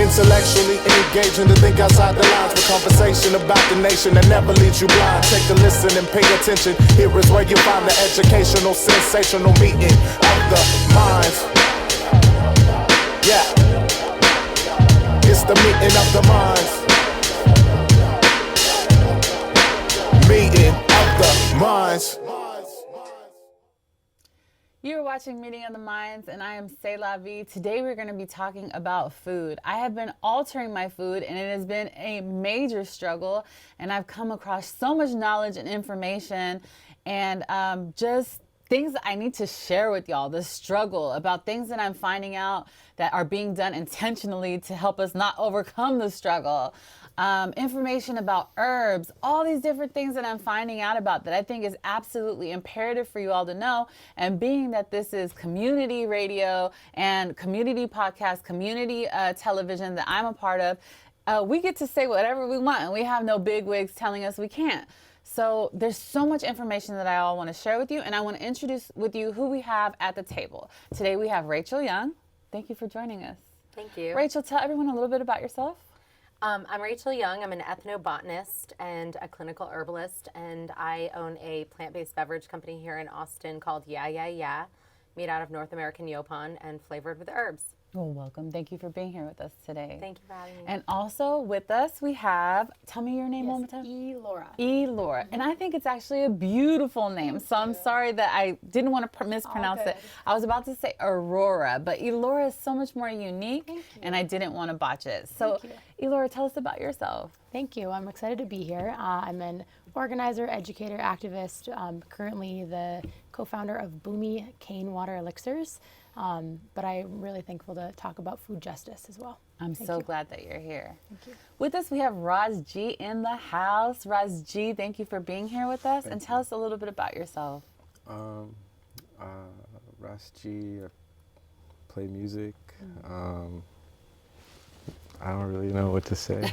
Intellectually engaging to think outside the lines with conversation about the nation that never leaves you blind. Take a listen and pay attention. Here is where you find the educational, sensational meeting of the minds. Yeah, it's the meeting of the minds. Meeting of the minds. You're watching Meeting of the Minds, and I am C'est La Vie. Today we're going to be talking about food. I have been altering my food, and it has been a major struggle, and I've come across so much knowledge and information, and just things that I need to share with y'all, the struggle about things that I'm finding out that are being done intentionally to help us not overcome the struggle. Information about herbs, all these different things that I'm finding out about that I think is absolutely imperative for you all to know. And being that this is community radio and community podcast, community television that I'm a part of, we get to say whatever we want, and we have no bigwigs telling us we can't. So there's so much information that I all want to share with you, and I want to introduce with you who we have at the table. Today we have Rachel Young. Thank you for joining us. Thank you. Rachel, tell everyone a little bit about yourself. I'm Rachel Young. I'm an ethnobotanist and a clinical herbalist, and I own a plant-based beverage company here in Austin called Yeah Yeah Yeah, made out of North American Yopon and flavored with herbs. Well, welcome. Thank you for being here with us today. Thank you for having me. And also with us, we have, tell me your name one more time. Laura. Laura. And I think it's actually a beautiful name. So I'm sorry that I didn't want to mispronounce it. I was about to say Aurora, but Laura is so much more unique, and I didn't want to botch it. So Laura, tell us about yourself. Thank you. I'm excited to be here. I'm an organizer, educator, activist, currently the co-founder of Boomy Cane Water Elixirs. But I'm really thankful to talk about food justice as well. I'm so glad that you're here. Thank you. With us, we have Roz G in the house. Roz G, thank you for being here with us. And tell us a little bit about yourself. Roz G, I play music. I don't really know what to say.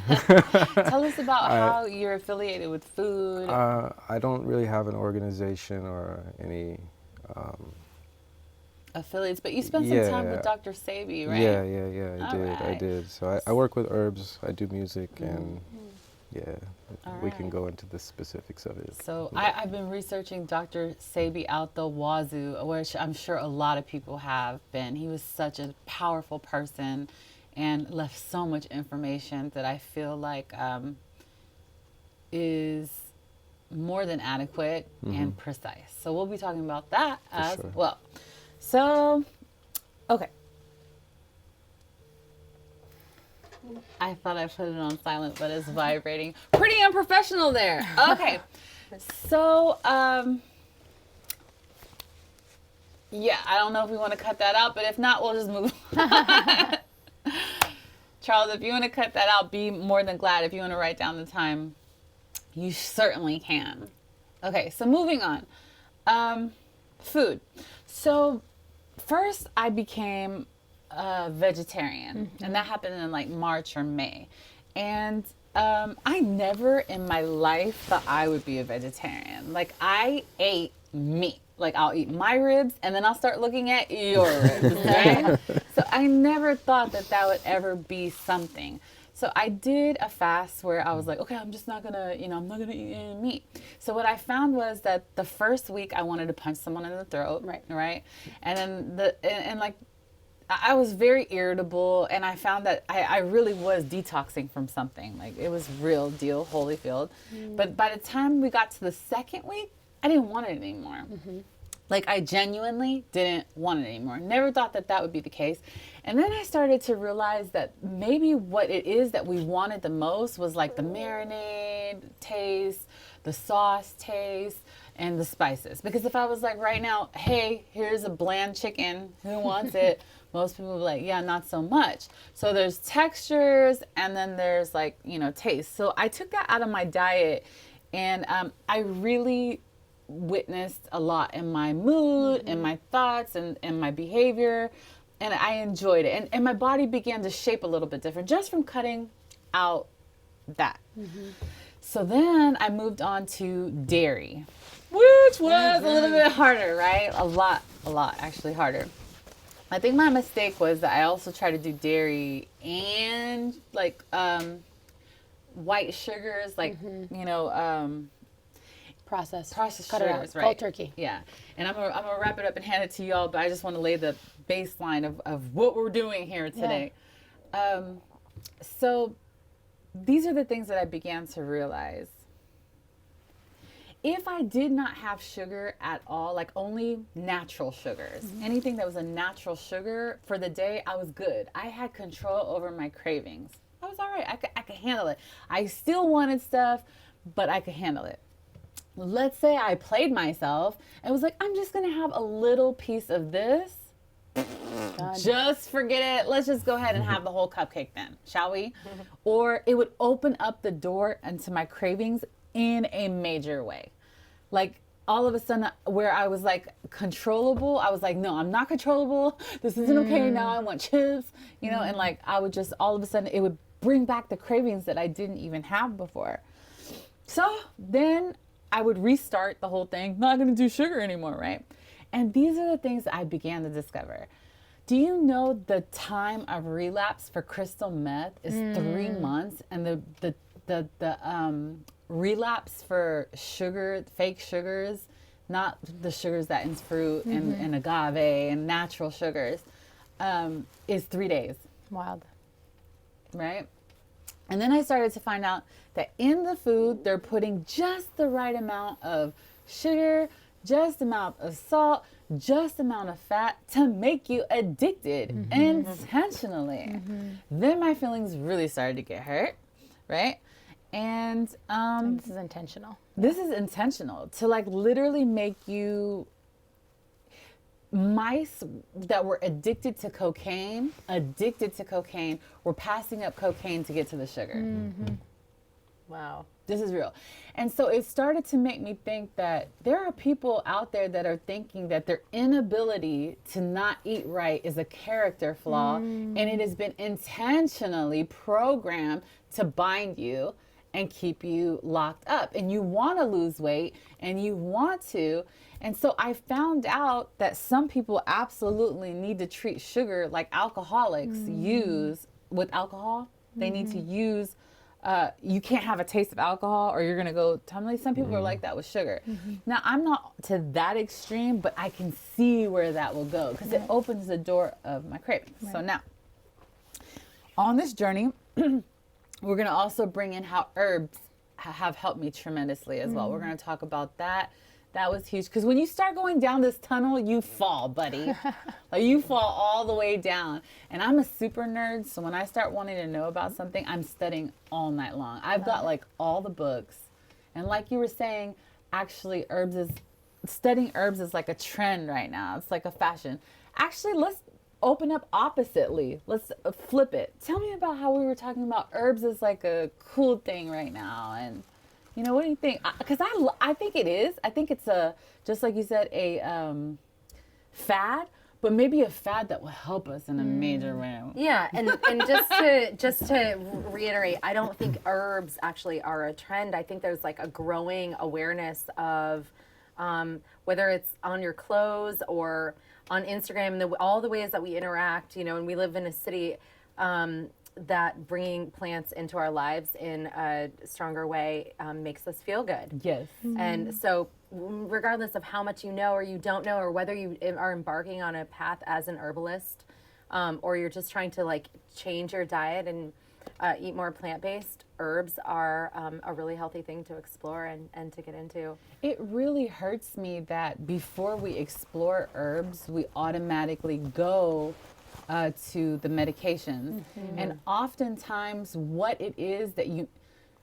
Tell us about how you're affiliated with food. I don't really have an organization or any affiliates, but you spent some time with Dr. Sabi, right? Yeah, I did. So I work with herbs, I do music, and we can go into the specifics of it. So I've been researching Dr. Sabi out the wazoo, which I'm sure a lot of people have been. He was such a powerful person and left so much information that I feel like is more than adequate and precise. So we'll be talking about that as well. So, okay. I thought I put it on silent, but it's vibrating. Pretty unprofessional there. Okay. So, yeah, I don't know if we want to cut that out, but if not, we'll just move on. Charles, if you want to cut that out, be more than glad. If you want to write down the time, you certainly can. Okay, so moving on. Food. So first I became a vegetarian, and that happened in like March or May. And I never in my life thought I would be a vegetarian. Like, I ate meat. Like, I'll eat my ribs, and then I'll start looking at your ribs, right? So I never thought that that would ever be something. So I did a fast where I was like, okay, I'm just not gonna, I'm not gonna eat any meat. So what I found was that the first week I wanted to punch someone in the throat, right? And then I was very irritable, and I found that I really was detoxing from something. Like, it was real deal, Holyfield. But by the time we got to the second week, I didn't want it anymore. Like, I genuinely didn't want it anymore. Never thought that that would be the case. And then I started to realize that maybe what it is that we wanted the most was like the marinade taste, the sauce taste, and the spices. Because if I was like right now, hey, here's a bland chicken, who wants it? Most people would be like, yeah, not so much. So there's textures, and then there's like, taste. So I took that out of my diet, and I really witnessed a lot in my mood and my thoughts and my behavior, and I enjoyed it, and my body began to shape a little bit different just from cutting out that. So then I moved on to dairy, which was a little bit harder, right? A lot actually harder. I think my mistake was that I also tried to do dairy and like white sugars, like you know, Processed. processed Cut it sugars, out. right? Cold turkey. Yeah, and I'm gonna wrap it up and hand it to y'all, but I just want to lay the baseline of what we're doing here today. So these are the things that I began to realize. If I did not have sugar at all, like only natural sugars, anything that was a natural sugar for the day, I was good. I had control over my cravings. I was all right. I could handle it. I still wanted stuff, but I could handle it. Let's say I played myself and was like, I'm just going to have a little piece of this. Just forget it. Let's just go ahead and have the whole cupcake then, shall we? Or it would open up the door into my cravings in a major way. Like all of a sudden where I was like controllable, I was like, no, I'm not controllable. This isn't okay now. I want chips, you know, and like I would just all of a sudden it would bring back the cravings that I didn't even have before. So then I would restart the whole thing, not going to do sugar anymore, right? And these are the things that I began to discover. Do you know the time of relapse for crystal meth is 3 months, and the relapse for sugar, fake sugars, not the sugars that in fruit and agave and natural sugars, is 3 days. Wild. Right? And then I started to find out that in the food, they're putting just the right amount of sugar, just amount of salt, just amount of fat to make you addicted intentionally. Then my feelings really started to get hurt, right? And This is intentional. this is intentional to like literally make you mice that were addicted to cocaine were passing up cocaine to get to the sugar. Wow. This is real. And so it started to make me think that there are people out there that are thinking that their inability to not eat right is a character flaw, and it has been intentionally programmed to bind you and keep you locked up. And you want to lose weight and you want to. And so I found out that some people absolutely need to treat sugar like alcoholics use with alcohol. They need to use you can't have a taste of alcohol or you're going to go tumbling. Some people are like that with sugar. Now, I'm not to that extreme, but I can see where that will go because it opens the door of my cravings. So now, on this journey, we're going to also bring in how herbs have helped me tremendously as well. We're going to talk about that. That was huge because when you start going down this tunnel, you fall, buddy. Like you fall all the way down. And I'm a super nerd, so when I start wanting to know about something, I'm studying all night long. I've got like all the books. And like you were saying, actually studying herbs is like a trend right now. It's like a fashion. Actually, let's open up oppositely. Let's flip it. Tell me about how we were talking about herbs as like a cool thing right now. And you know, what do you think? Because I think it is. I think it's just like you said, a fad, but maybe a fad that will help us in a major way. Yeah, and just to reiterate, I don't think herbs actually are a trend. I think there's like a growing awareness of whether it's on your clothes or on Instagram, and all the ways that we interact. You know, and we live in a city that bringing plants into our lives in a stronger way makes us feel good. Yes. And so regardless of how much you know or you don't know, or whether you are embarking on a path as an herbalist, or you're just trying to like change your diet and eat more plant-based, herbs are a really healthy thing to explore and to get into. It really hurts me that before we explore herbs, we automatically go to the medications. And oftentimes what it is that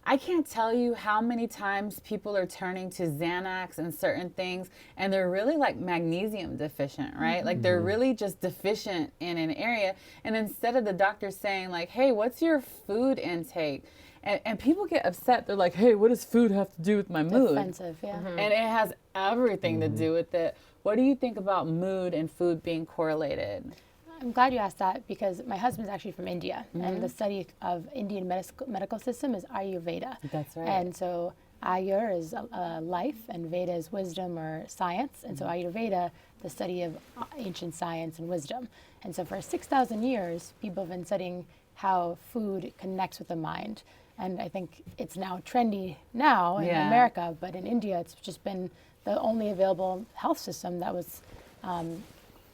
I can't tell you how many times people are turning to Xanax and certain things, and they're really like magnesium deficient, right? Like they're really just deficient in an area. And instead of the doctor saying like, hey, what's your food intake? And people get upset. They're like, hey, what does food have to do with my mood? Offensive, yeah. And it has everything to do with it. What do you think about mood and food being correlated? I'm glad you asked that because my husband's actually from India, and the study of Indian medical system is Ayurveda. That's right. And so Ayur is life, and Veda is wisdom or science. And so Ayurveda, the study of ancient science and wisdom. And so for 6,000 years, people have been studying how food connects with the mind. And I think it's now trendy now in America, but in India, it's just been the only available health system that was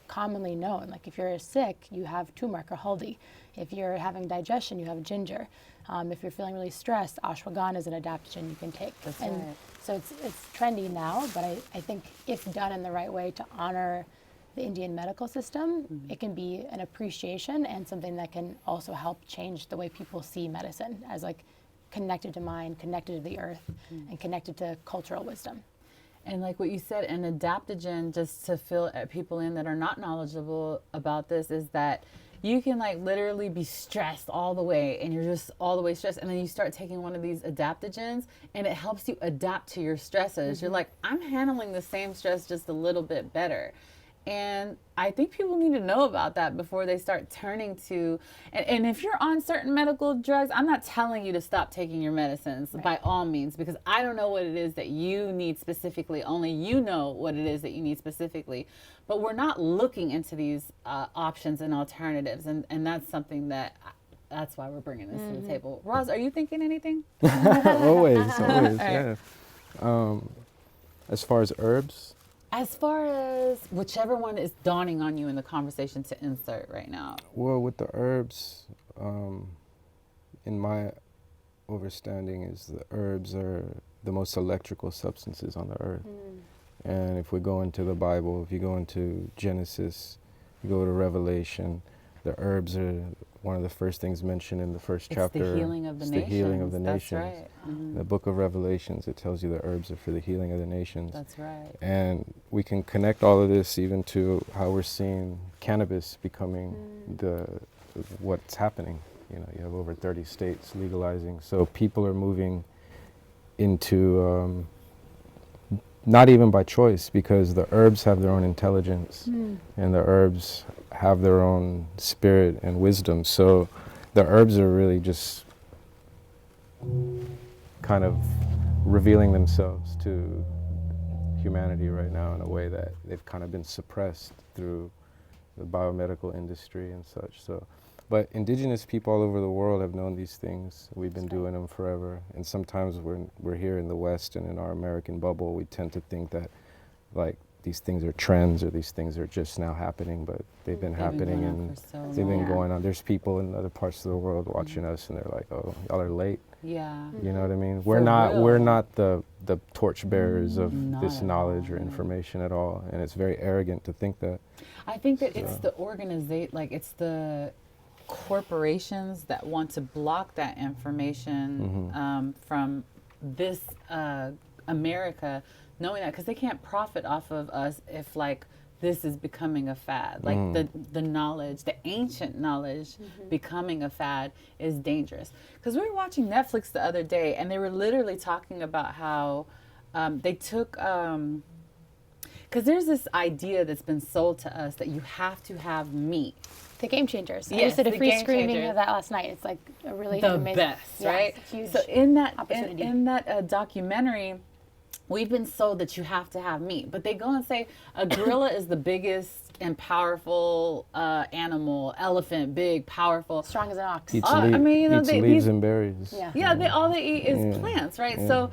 commonly known. Like if you're sick, you have turmeric or haldi. If you're having digestion, you have ginger. If you're feeling really stressed, ashwagandha is an adaptogen you can take. That's and right. so it's trendy now, but I think if done in the right way to honor the Indian medical system, it can be an appreciation and something that can also help change the way people see medicine as like connected to mind, connected to the earth, and connected to cultural wisdom. And like what you said, an adaptogen, just to fill people in that are not knowledgeable about this, is that you can like literally be stressed all the way and you're just all the way stressed. And then you start taking one of these adaptogens and it helps you adapt to your stresses. You're like, I'm handling the same stress just a little bit better. And I think people need to know about that before they start turning to, and if you're on certain medical drugs, I'm not telling you to stop taking your medicines by all means, because I don't know what it is that you need specifically. Only you know what it is that you need specifically. But we're not looking into these options and alternatives. And that's something that's why we're bringing this to the table. Roz, are you thinking anything? Always, Right. yeah. As far as herbs, As far as whichever one is dawning on you in the conversation to insert right now. well, with the herbs, in my understanding, is the herbs are the most electrical substances on the earth. And if we go into the Bible, if you go into Genesis, you go to Revelation, the herbs are one of the first things mentioned in the first chapter. It's the healing of the It's nations. the healing of the That's nations. right. In the book of Revelations, it tells you the herbs are for the healing of the nations. That's right. And we can connect all of this even to how we're seeing cannabis becoming what's happening. You know, you have over 30 states legalizing. So people are moving into, not even by choice, because the herbs have their own intelligence and the herbs have their own spirit and wisdom. So the herbs are really just kind of revealing themselves to humanity right now in a way that they've kind of been suppressed through the biomedical industry and such. So, but indigenous people all over the world have known these things. We've been doing them forever. And sometimes we're here in the West and in our American bubble, we tend to think that like these things are trends or these things are just now happening, but they've been happening and they've been going on. There's people in other parts of the world watching us and they're like, oh, y'all are late. Yeah. You know what I mean? For real. We're not the torch bearers of Not this at knowledge all. or information at all. And it's very arrogant to think that. I think that it's the it's the corporations that want to block that information from this America, knowing that, because they can't profit off of us if like this is becoming a fad. Like the knowledge, the ancient knowledge becoming a fad is dangerous. Because we were watching Netflix the other day and they were literally talking about how they took, because there's this idea that's been sold to us that you have to have meat. The Game Changers. I Yes, just did a the free Game screening Changers. of that last night. It's like a really The amazing, best, right? it's a huge So in that opportunity. in that documentary, we've been sold that you have to have meat, but they go and say a gorilla is the biggest and powerful animal, elephant, big, powerful. strong as an ox. Eats, I mean, you know, eats they- leaves these- and berries. Yeah. Yeah, all they eat is plants, right? So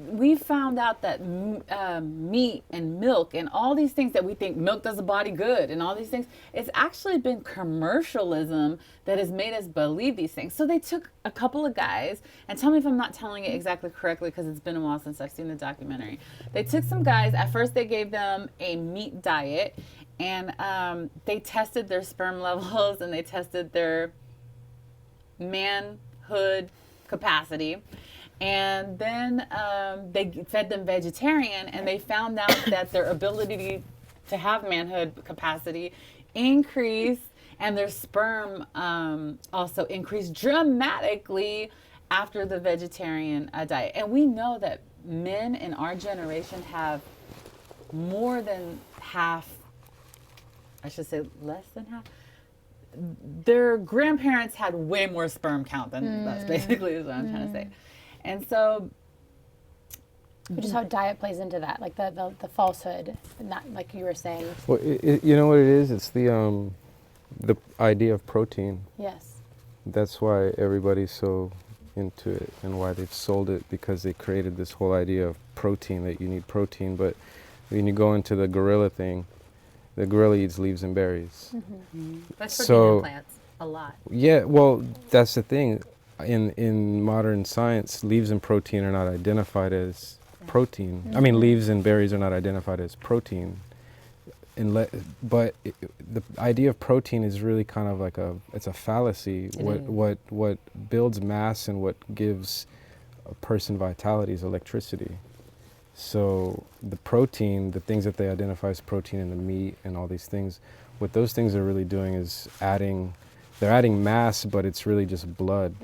we found out that meat and milk and all these things that we think milk does the body good and all these things, it's actually been commercialism that has made us believe these things. So they took a couple of guys, and tell me if I'm not telling it exactly correctly because it's been a while since I've seen the documentary. They took some guys, at first they gave them a meat diet, and they tested their sperm levels and they tested their manhood capacity. And then they fed them vegetarian, and they found out that their ability to have manhood capacity increased, and their sperm also increased dramatically after the vegetarian diet. And we know that men in our generation have more than half, I should say less than half, their grandparents had way more sperm count than us, basically, is what I'm trying to say. And so which is how diet plays into that, like the falsehood, not like you were saying. Well, you know what it is? It's the idea of protein. Yes. That's why everybody's so into it and why they've sold it, because they created this whole idea of protein, that you need protein. But when you go into the gorilla thing, the gorilla eats leaves and berries. That's protein So- in plants a lot. Yeah, well, that's the thing. In modern science, leaves and protein are not identified as protein. I mean, leaves and berries are not identified as protein. But the idea of protein is really kind of like it's a fallacy. What builds mass and what gives a person vitality is electricity. So the protein, the things that they identify as protein in the meat and all these things, what those things are really doing is they're adding mass, but it's really just blood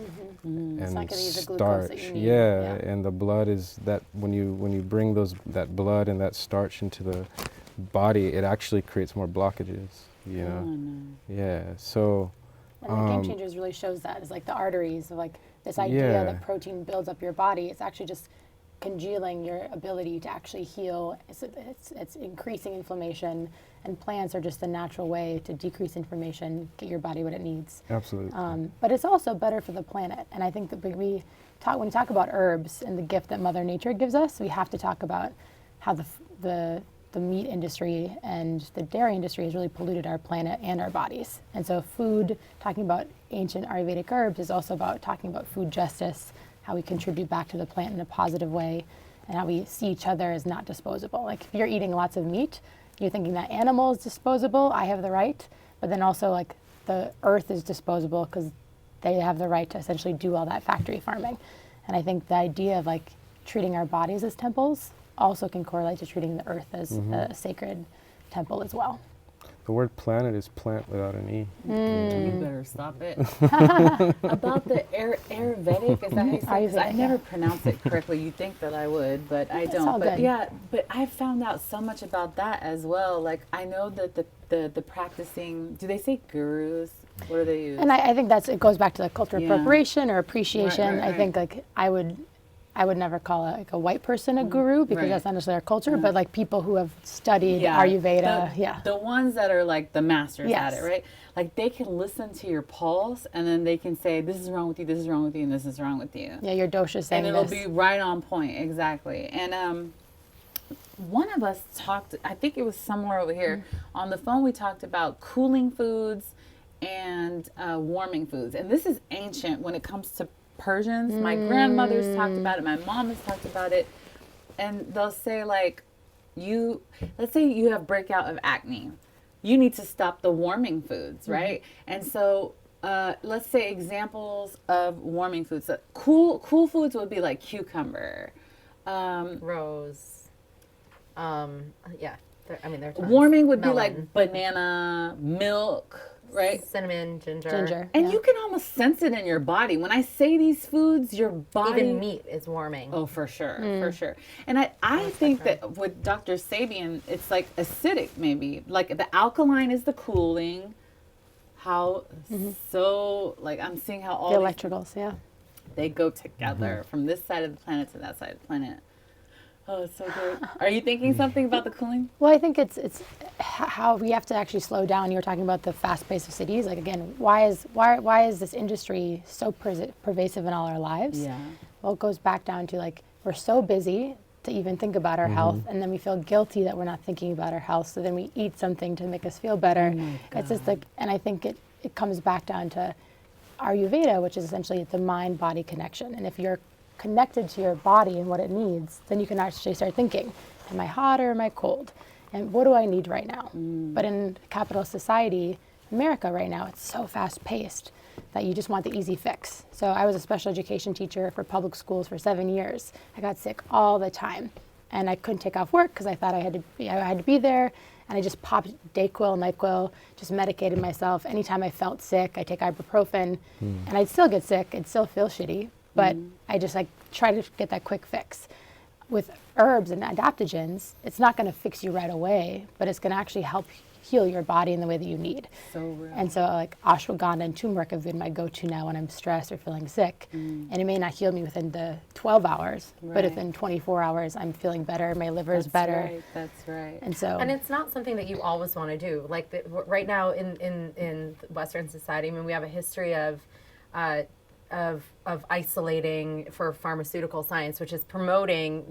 and It's not gonna use the glucose that starch. you need. Yeah, and the blood is that when you bring that blood and that starch into the body, it actually creates more blockages. You know. no. Yeah. So. And the Game Changers really shows that. It's like the arteries of like this idea Yeah. that protein builds up your body. It's actually just congealing your ability to actually heal. It's increasing inflammation, and plants are just the natural way to decrease inflammation, get your body what it needs. Absolutely. But it's also better for the planet. And I think that when we talk about herbs and the gift that Mother Nature gives us, we have to talk about how the meat industry and the dairy industry has really polluted our planet and our bodies. And so food, talking about ancient Ayurvedic herbs, is also about talking about food justice, how we contribute back to the plant in a positive way, and how we see each other as not disposable. Like if you're eating lots of meat, you're thinking that animal is disposable, I have the right, but then also like the earth is disposable because they have the right to essentially do all that factory farming. And I think the idea of like treating our bodies as temples also can correlate to treating the earth as a sacred temple as well. The word planet is plant without an E. You better stop it. About the Ayurvedic, is that how you say it? 'Cause I Ayurvedic, never yeah. pronounce it correctly. You think that I would, but I don't. all But good. yeah, but I found out so much about that as well. Like I know that the practicing, do they say gurus? What do they use? And I think it goes back to the cultural Yeah. appropriation or appreciation. Right. I think like I would never call a white person a guru because Right. that's not necessarily our culture, but like people who have studied Yeah, Ayurveda, the ones that are like the masters Yes. at it, right? Like they can listen to your pulse and then they can say, this is wrong with you, this is wrong with you, and this is wrong with you. Yeah, your dosha saying And it'll this. be right on point, exactly. And one of us talked, I think it was somewhere over here, on the phone we talked about cooling foods and warming foods. And this is ancient when it comes to Persians. My grandmother's talked about it, my mom has talked about it. And they'll say like, let's say you have breakout of acne. You need to stop the warming foods, right? And so let's say examples of warming foods. So cool foods would be like cucumber. Rose. Yeah. They're tons. Warming would be Melon. like banana, milk, right? Cinnamon, ginger. Ginger. And yeah. you can almost sense it in your body. When I say these foods, your body. Even meat is warming. Oh, for sure, for sure. And I think that with Dr. Sabian, it's like acidic maybe. Like the alkaline is the cooling. How so, like I'm seeing how all The these- electricals, yeah. they go together from this side of the planet to that side of the planet. Oh, it's so good. Are you thinking something about the cooling? Well, I think it's how we have to actually slow down. You were talking about the fast pace of cities. Like again, why is this industry so pervasive in all our lives? Yeah. Well, it goes back down to like we're so busy to even think about our health, and then we feel guilty that we're not thinking about our health. So then we eat something to make us feel better. It's just like, and I think it comes back down to Ayurveda, which is essentially the mind-body connection. And if you're connected to your body and what it needs, then you can actually start thinking, am I hot or am I cold? And what do I need right now? But in capitalist society, America right now, it's so fast paced that you just want the easy fix. So I was a special education teacher for public schools for 7 years. I got sick all the time and I couldn't take off work because I thought I had to be there. And I just popped Dayquil, NyQuil, just medicated myself. Anytime I felt sick, I take ibuprofen and I'd still get sick. I'd still feel shitty. But I just like try to get that quick fix. With herbs and adaptogens, it's not going to fix you right away, but it's going to actually help heal your body in the way that you need. So real. And so like ashwagandha and turmeric have been my go-to now when I'm stressed or feeling sick. And it may not heal me within the 12 hours, but Right. within 24 hours, I'm feeling better. My liver is better. Right, that's right. And so, And it's not something that you always want to do. Like right now in Western society, I mean, we have a history of isolating for pharmaceutical science, which is promoting,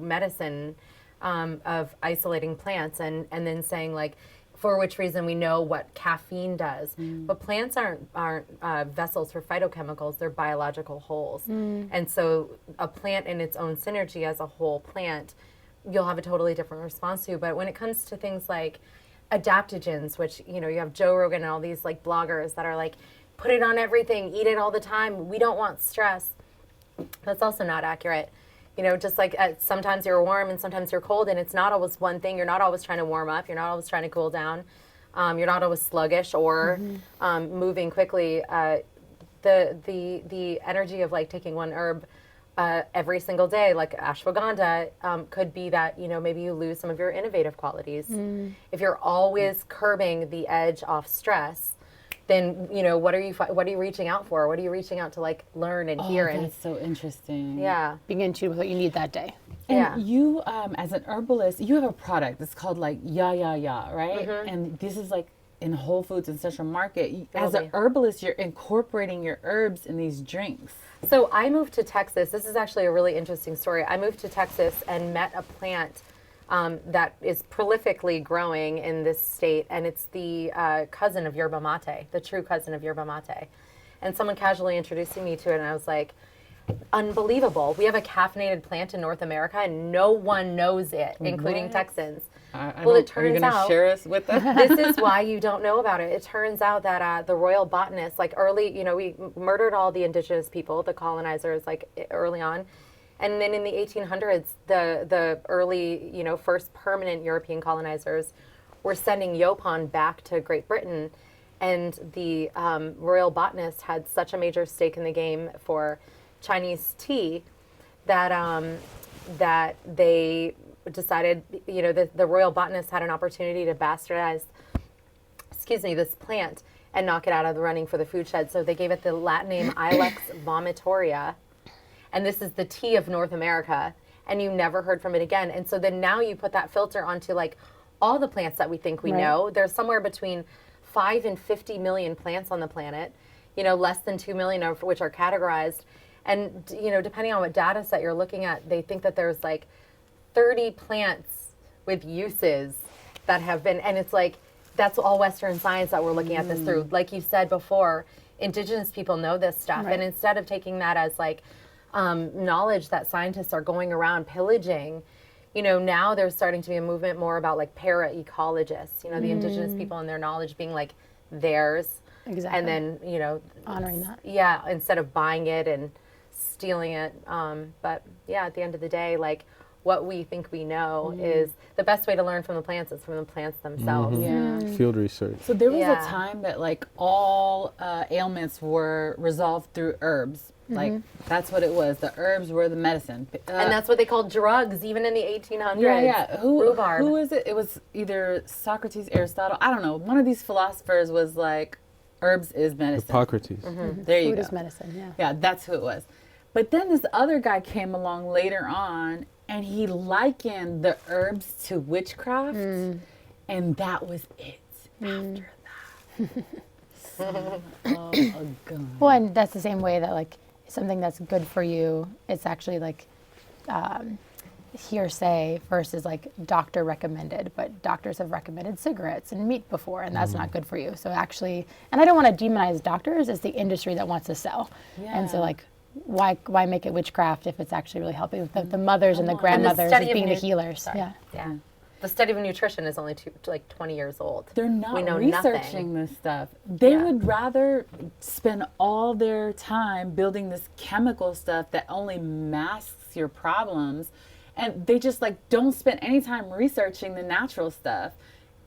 medicine, of isolating plants and then saying like, for which reason we know what caffeine does. But plants aren't vessels for phytochemicals, they're biological wholes. And so a plant in its own synergy as a whole plant, you'll have a totally different response to. But when it comes to things like adaptogens, which, you have Joe Rogan and all these like bloggers that are like, put it on everything, eat it all the time, we don't want stress. That's also not accurate. Just like sometimes you're warm and sometimes you're cold, and it's not always one thing. You're not always trying to warm up. You're not always trying to cool down. You're not always sluggish or moving quickly. The energy of like taking one herb every single day, like ashwagandha, could be that maybe you lose some of your innovative qualities. If you're always curbing the edge off stress, then what are you reaching out for? What are you reaching out to like learn and hear? And That's so interesting. yeah, being in tune with what you need that day. And you, as an herbalist, you have a product that's called like Ya Ya Ya, right? And this is like in Whole Foods and Central Market. As an herbalist, you're incorporating your herbs in these drinks. So I moved to Texas. This is actually a really interesting story. I moved to Texas and met a plant that is prolifically growing in this state, and it's the cousin of yerba mate, the true cousin of yerba mate. And someone casually introducing me to it, and I was like, unbelievable. We have a caffeinated plant in North America, and no one knows it, including Texans. Well, it turns are you going to out share us with them? this is why you don't know about it. It turns out that the royal botanists, like early, we murdered all the indigenous people, the colonizers, like early on. And then in the 1800s, the early, first permanent European colonizers were sending Yopon back to Great Britain. And the royal botanists had such a major stake in the game for Chinese tea that that they decided, the royal botanists had an opportunity to bastardize, this plant and knock it out of the running for the food shed. So they gave it the Latin name Ilex vomitoria. And this is the tea of North America, and you never heard from it again. And so then now you put that filter onto like all the plants that we think we know. There's somewhere between 5 and 50 million plants on the planet, less than 2 million of which are categorized. And, depending on what data set you're looking at, they think that there's like 30 plants with uses that have been, and it's like, that's all Western science that we're looking at this through. Like you said before, indigenous people know this stuff. And instead of taking that as like, knowledge that scientists are going around pillaging, now there's starting to be a movement more about like para-ecologists, the indigenous people and their knowledge being like theirs. Exactly. And then, Honoring that. Yeah, instead of buying it and stealing it. But yeah, at the end of the day, like what we think we know is the best way to learn from the plants is from the plants themselves. Yeah. Field research. So there was Yeah. a time that like all ailments were resolved through herbs. Like that's what it was. The herbs were the medicine. And that's what they called drugs, even in the 1800s. yeah. Rhubarb. Who is it? It was either Socrates, Aristotle. I don't know. One of these philosophers was like, herbs is medicine. Hippocrates. There you Food go. is medicine, yeah. Yeah, that's who it was. But then this other guy came along later on, and he likened the herbs to witchcraft, and that was it. After that, son of a gun. Well, and that's the same way that like something that's good for you, it's actually like hearsay versus like doctor recommended, but doctors have recommended cigarettes and meat before, and that's not good for you. So actually, and I don't want to demonize doctors, it's the industry that wants to sell. And so like, why make it witchcraft if it's actually really helping the mothers and the grandmothers study as of being the nu- healers? Sorry. Yeah. Yeah. The study of nutrition is only 20 years old. They're not We know researching nothing. this stuff. They Yeah. would rather spend all their time building this chemical stuff that only masks your problems. And they just like don't spend any time researching the natural stuff,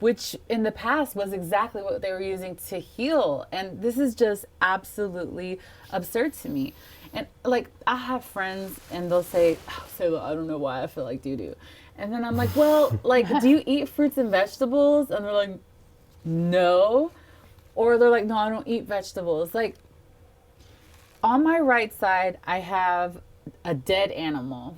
which in the past was exactly what they were using to heal. And this is just absolutely absurd to me. And like I have friends and they'll say, "Sayla, I don't know why I feel like doo-doo." And then I'm like, well, like, do you eat fruits and vegetables? And they're like, no. Or they're like, no, I don't eat vegetables. Like, on my right side, I have a dead animal.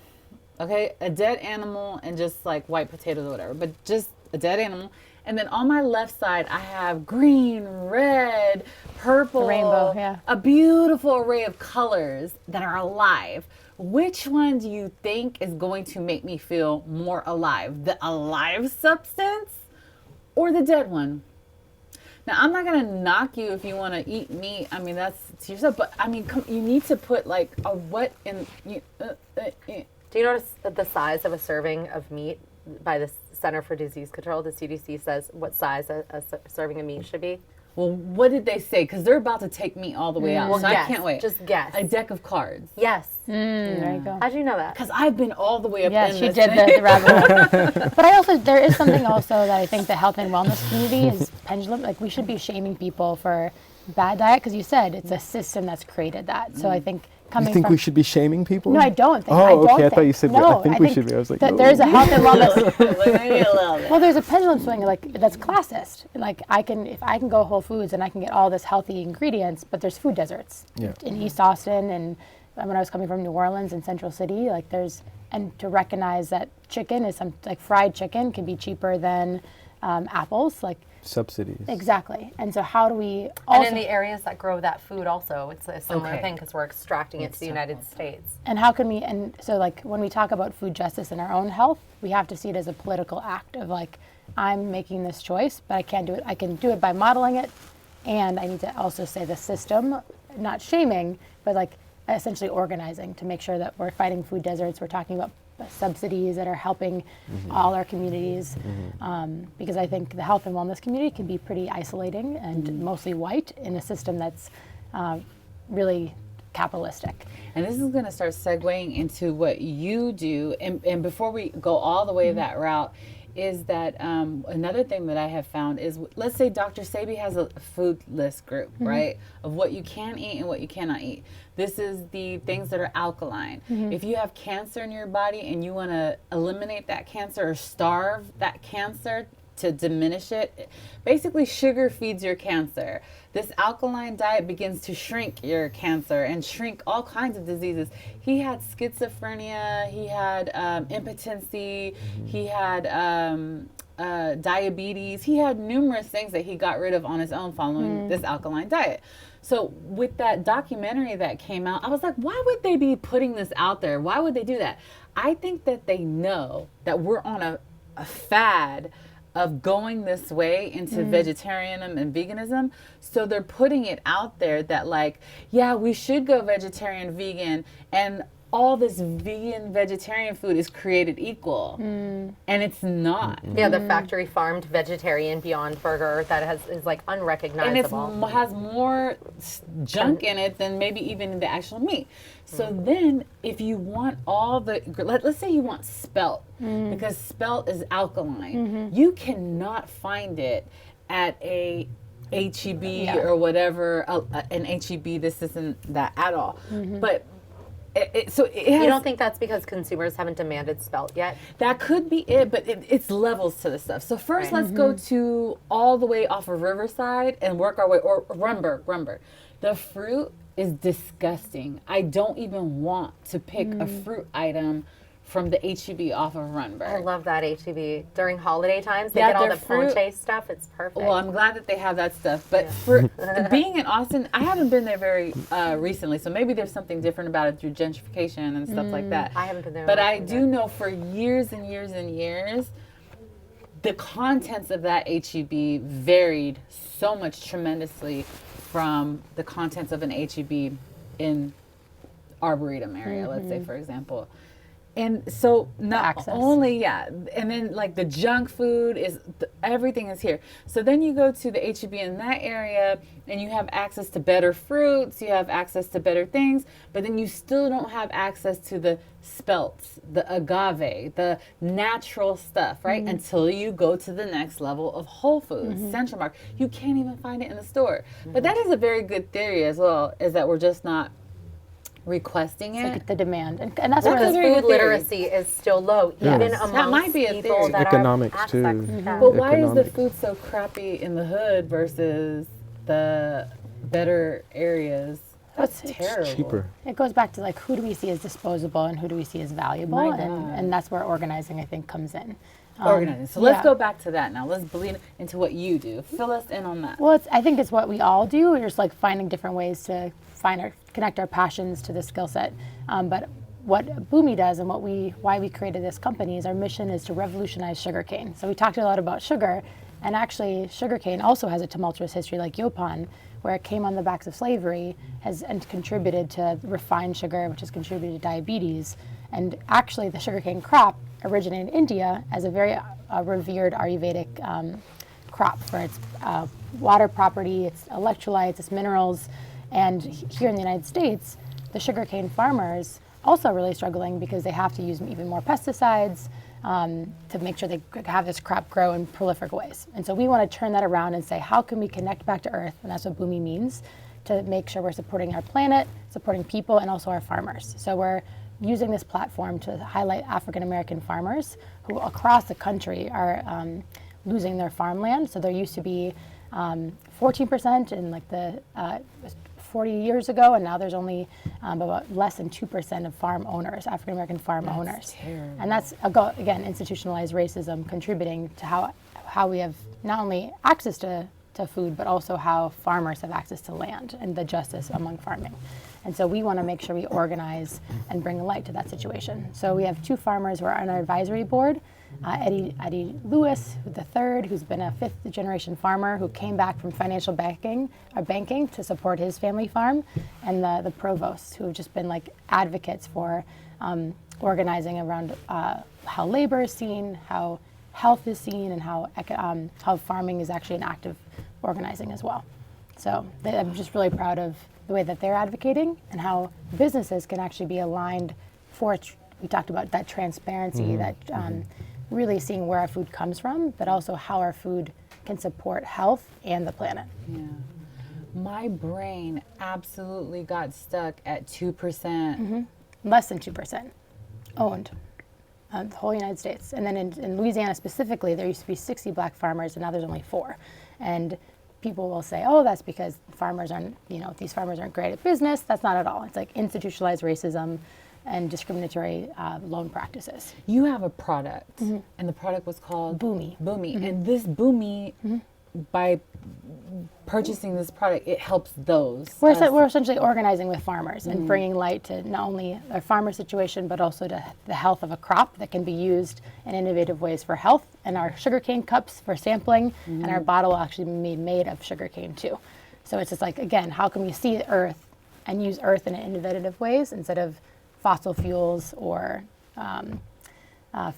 Okay? A dead animal and just like white potatoes or whatever. But just a dead animal. And then on my left side, I have green, red, purple. The rainbow, yeah. A beautiful array of colors that are alive. Which one do you think is going to make me feel more alive? The alive substance or the dead one? Now, I'm not going to knock you if you want to eat meat. I mean, that's to yourself. But, I mean, you need to put, like, a what in... Do you notice the size of a serving of meat by the Center for Disease Control? The CDC says what size a serving of meat should be. Well, what did they say? Because they're about to take meat all the way out. Well, so guess. I can't wait. Just guess. A deck of cards. Yes. There you go. How'd you know that? Because I've been all the way up Yeah, in she this did thing. the rabbit hole. But there is something also that I think the health and wellness community is pendulum. Like, we should be shaming people for bad diet because you said it's a system that's created that. So I think coming You think from... we should be shaming people? No, I don't think. Oh, I don't okay. I think. thought you said no, I think we should be. I was like, that no. there's a health and wellness. Maybe a little bit. Well, there's a pendulum swing like that's classist. Like if I can go Whole Foods and I can get all this healthy ingredients, but there's food deserts Yeah. in East Austin and when I was coming from New Orleans and Central City, like and to recognize that chicken is like fried chicken can be cheaper than apples, like Subsidies. exactly. And so how do we also, And in the areas that grow that food also, it's a similar Okay. thing because we're extracting it to the United States. and how can we, and so like when we talk about food justice in our own health, we have to see it as a political act of like, I'm making this choice, but I can't do it. I can do it by modeling it. And I need to also say the system, not shaming, but like essentially organizing to make sure that we're fighting food deserts. We're talking about subsidies that are helping all our communities, because I think the health and wellness community can be pretty isolating and mostly white in a system that's really capitalistic. And this is going to start segueing into what you do. And before we go all the way that route, is that another thing that I have found is, let's say Dr. Sebi has a food list group, right, of what you can eat and what you cannot eat. This is the things that are alkaline. If you have cancer in your body and you want to eliminate that cancer or starve that cancer to diminish it, basically sugar feeds your cancer. This alkaline diet begins to shrink your cancer and shrink all kinds of diseases. He had schizophrenia, he had impotency, he had diabetes. He had numerous things that he got rid of on his own following this alkaline diet. So with that documentary that came out, I was like, why would they be putting this out there? Why would they do that? I think that they know that we're on a fad of going this way into vegetarianism and veganism. So they're putting it out there that like, yeah, we should go vegetarian, vegan, and all this vegan vegetarian food is created equal. And it's not. Yeah, the factory farmed vegetarian Beyond Burger that is like And unrecognizable. it has more junk in it than maybe even the actual meat. So then if you want all the, let's say you want spelt, because spelt is alkaline, you cannot find it at a HEB or whatever, an HEB, this isn't that at all. But it has, You don't think that's because consumers haven't demanded spelt yet? that could be it, but it's levels to the stuff. So first, Right. let's go to all the way off of Riverside and work our way, or Rumber. The fruit is disgusting. I don't even want to pick a fruit item from the HEB off of Runberg. I love that HEB. During holiday times, they Yeah, get all their the fruit- ponche stuff. It's perfect. Well, I'm glad that they have that stuff. But for being in Austin, I haven't been there very recently, so maybe there's something different about it through gentrification and stuff like that. I haven't been there. But I either. do know for years and years and years, the contents of that HEB varied so much tremendously from the contents of an HEB in Arboretum area, let's say, for example. And so not access. only, and then like the junk food is, everything is here. So then you go to the HEB in that area and you have access to better fruits, you have access to better things, but then you still don't have access to the spelts, the agave, the natural stuff, right? Until you go to the next level of Whole Foods, Central Market. You can't even find it in the store. But that is a very good theory as well, is that we're just not requesting it. Like the demand, and that's Because where Very food good theory. literacy is still low, Yeah. even That amongst might be a people theory. that Economics, are too. accessing them. But why is the Economics. food so crappy in the hood versus the better areas? That's It's terrible. Cheaper. it goes back to like who do we see as disposable and who do we see as valuable, My and God. and that's where organizing I think comes in. Organizing. So let's yeah. go back to that now. Let's bleed into what you do. Fill us in on that. Well, I think it's what we all do. We're just like finding different ways to connect our passions to the skill set. But what Boomi does and why we created this company is our mission is to revolutionize sugarcane. So we talked a lot about sugar, and actually sugarcane also has a tumultuous history like Yopan, where it came on the backs of slavery and contributed to refined sugar, which has contributed to diabetes. And actually the sugarcane crop originated in India as a very revered Ayurvedic crop for its water property, its electrolytes, its minerals. And here in the United States, the sugarcane farmers also are really struggling because they have to use even more pesticides to make sure they have this crop grow in prolific ways. And so we want to turn that around and say, how can we connect back to earth? And that's what Boomi means, to make sure we're supporting our planet, supporting people, and also our farmers. So we're using this platform to highlight African American farmers who across the country are losing their farmland. So there used to be 14% in like the 40 years ago, and now there's only about less than 2% of farm owners, African American farm owners. terrible. And that's again institutionalized racism contributing to how we have not only access to food, but also how farmers have access to land and the justice among farming. And so we want to make sure we organize and bring a light to that situation. So we have two farmers who are on our advisory board. Eddie Lewis III, who's been a fifth generation farmer who came back from financial banking to support his family farm, and the provosts who have just been like advocates for organizing around how labor is seen, how health is seen, and how farming is actually an act of organizing as well. So I'm just really proud of the way that they're advocating and how businesses can actually be aligned for, we talked about that transparency, that really seeing where our food comes from, but also how our food can support health and the planet. Yeah. My brain absolutely got stuck at 2%. Less than 2% owned, the whole United States. And then in Louisiana specifically, there used to be 60 black farmers, and now there's only 4. And people will say, oh, that's because these farmers aren't great at business. That's not at all. It's like institutionalized racism and discriminatory loan practices. You have a product, and the product was called Boomi. Boomi. And this Boomi, by purchasing this product, it helps those. We're essentially organizing with farmers and bringing light to not only a farmer situation, but also to the health of a crop that can be used in innovative ways for health, and our sugarcane cups for sampling, and our bottle will actually be made of sugarcane too. So it's just like, again, how can we see the earth and use earth in innovative ways instead of fossil fuels or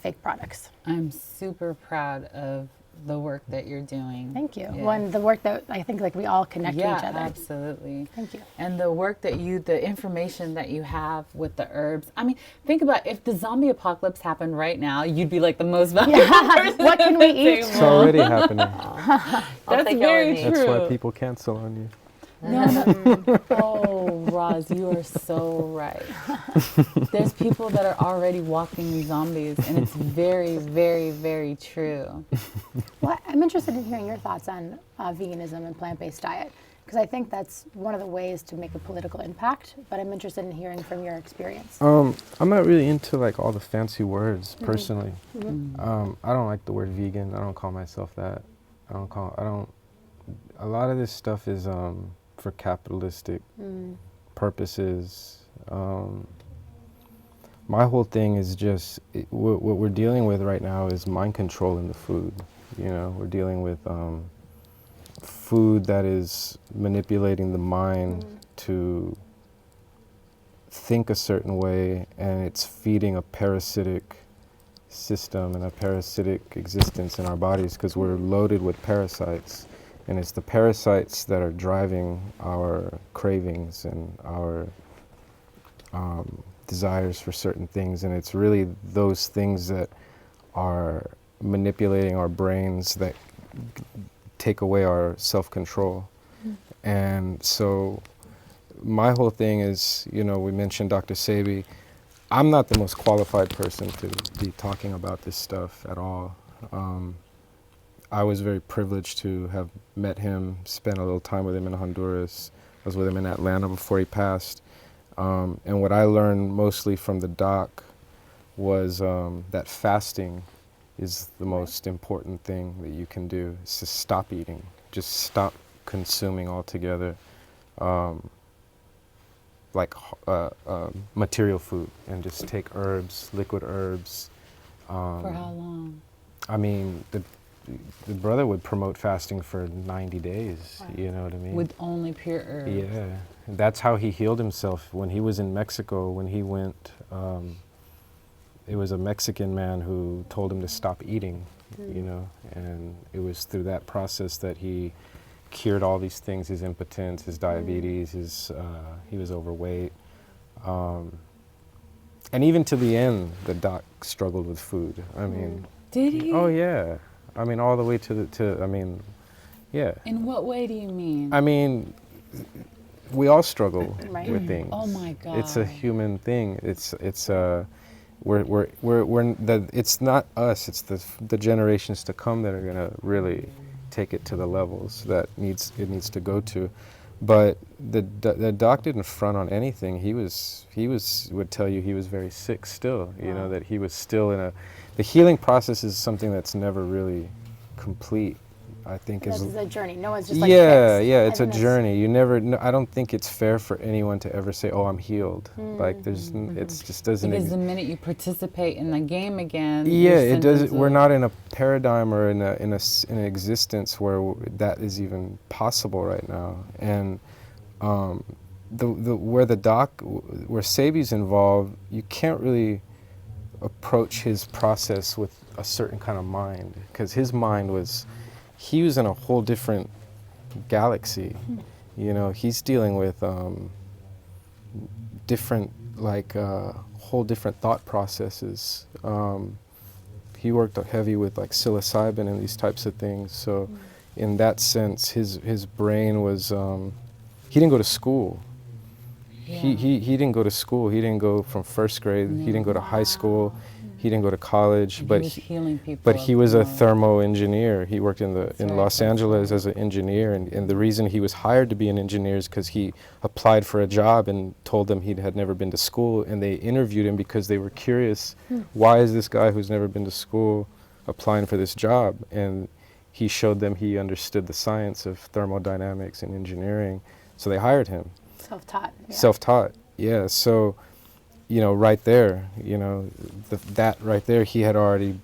fake products. I'm super proud of the work that you're doing. Thank you. Yeah. Well, and the work that I think like we all connect to each other. Absolutely. Thank you. And the work that the information that you have with the herbs. I mean, think about if the zombie apocalypse happened right now, you'd be like the most valuable person. What can we at the eat? table. It's already happening. That's take very it with me. true. That's why people cancel on you. No. Oh, Roz, you are so right. There's people that are already walking zombies, and it's very, very, very true. Well, I'm interested in hearing your thoughts on veganism and plant-based diet, because I think that's one of the ways to make a political impact, but I'm interested in hearing from your experience. I'm not really into like all the fancy words personally. I don't like the word vegan. I don't call myself that. A lot of this stuff is for capitalistic purposes. My whole thing is just what we're dealing with right now is mind control in the food. You know, we're dealing with food that is manipulating the mind to think a certain way, and it's feeding a parasitic system and a parasitic existence in our bodies because we're loaded with parasites. And it's the parasites that are driving our cravings and our desires for certain things. And it's really those things that are manipulating our brains that take away our self-control. And so my whole thing is, you know, we mentioned Dr. Sebi. I'm not the most qualified person to be talking about this stuff at all. I was very privileged to have met him, spent a little time with him in Honduras. I was with him in Atlanta before he passed. And what I learned mostly from the doc was that fasting is the most important thing that you can do. Is to stop eating, just stop consuming altogether, material food, and just take herbs, liquid herbs. For how long? I mean, the brother would promote fasting for 90 days, you know what I mean? With only pure herbs. Yeah, that's how he healed himself. When he was in Mexico, when he went, it was a Mexican man who told him to stop eating, you know, and it was through that process that he cured all these things, his impotence, his diabetes, he was overweight. And even to the end, the doc struggled with food. I mean... Did he? Oh yeah. I mean, all the way yeah. In what way do you mean? I mean, we all struggle Right. with things. Oh my God. It's a human thing. It's it's not us. It's the generations to come that are gonna really take it to the levels that it needs to go to. But the doc didn't front on anything. He would tell you he was very sick still. You know, that he was still the healing process is something that's never really complete. I think This is is a journey. No one's just like yeah, fixed. yeah. It's a And journey. You never. No, I don't think it's fair for anyone to ever say, "Oh, I'm healed." Like it's just doesn't. Because the minute you participate in the game again, Yeah, your it does. symptoms We're will- not in a paradigm or in an existence where that is even possible right now. And where Sebi's involved, you can't really approach his process with a certain kind of mind, because his mind he was in a whole different galaxy. You know, he's dealing with different, whole different thought processes. He worked heavy with like psilocybin and these types of things. So in that sense, his brain was, he didn't go to school. He didn't go to school. He didn't go from first grade. He didn't go to high school. He didn't go to college. He But was healing people. but he was a more. thermo engineer. He worked in right, Los that's Angeles right. as an engineer, and the reason he was hired to be an engineer is because he applied for a job and told them he had never been to school, and they interviewed him because they were curious, why is this guy who's never been to school applying for this job? And he showed them he understood the science of thermodynamics and engineering, so they hired him. Self-taught. Yeah. Self-taught, yeah. So, you know, right there, you know, that right there, he had already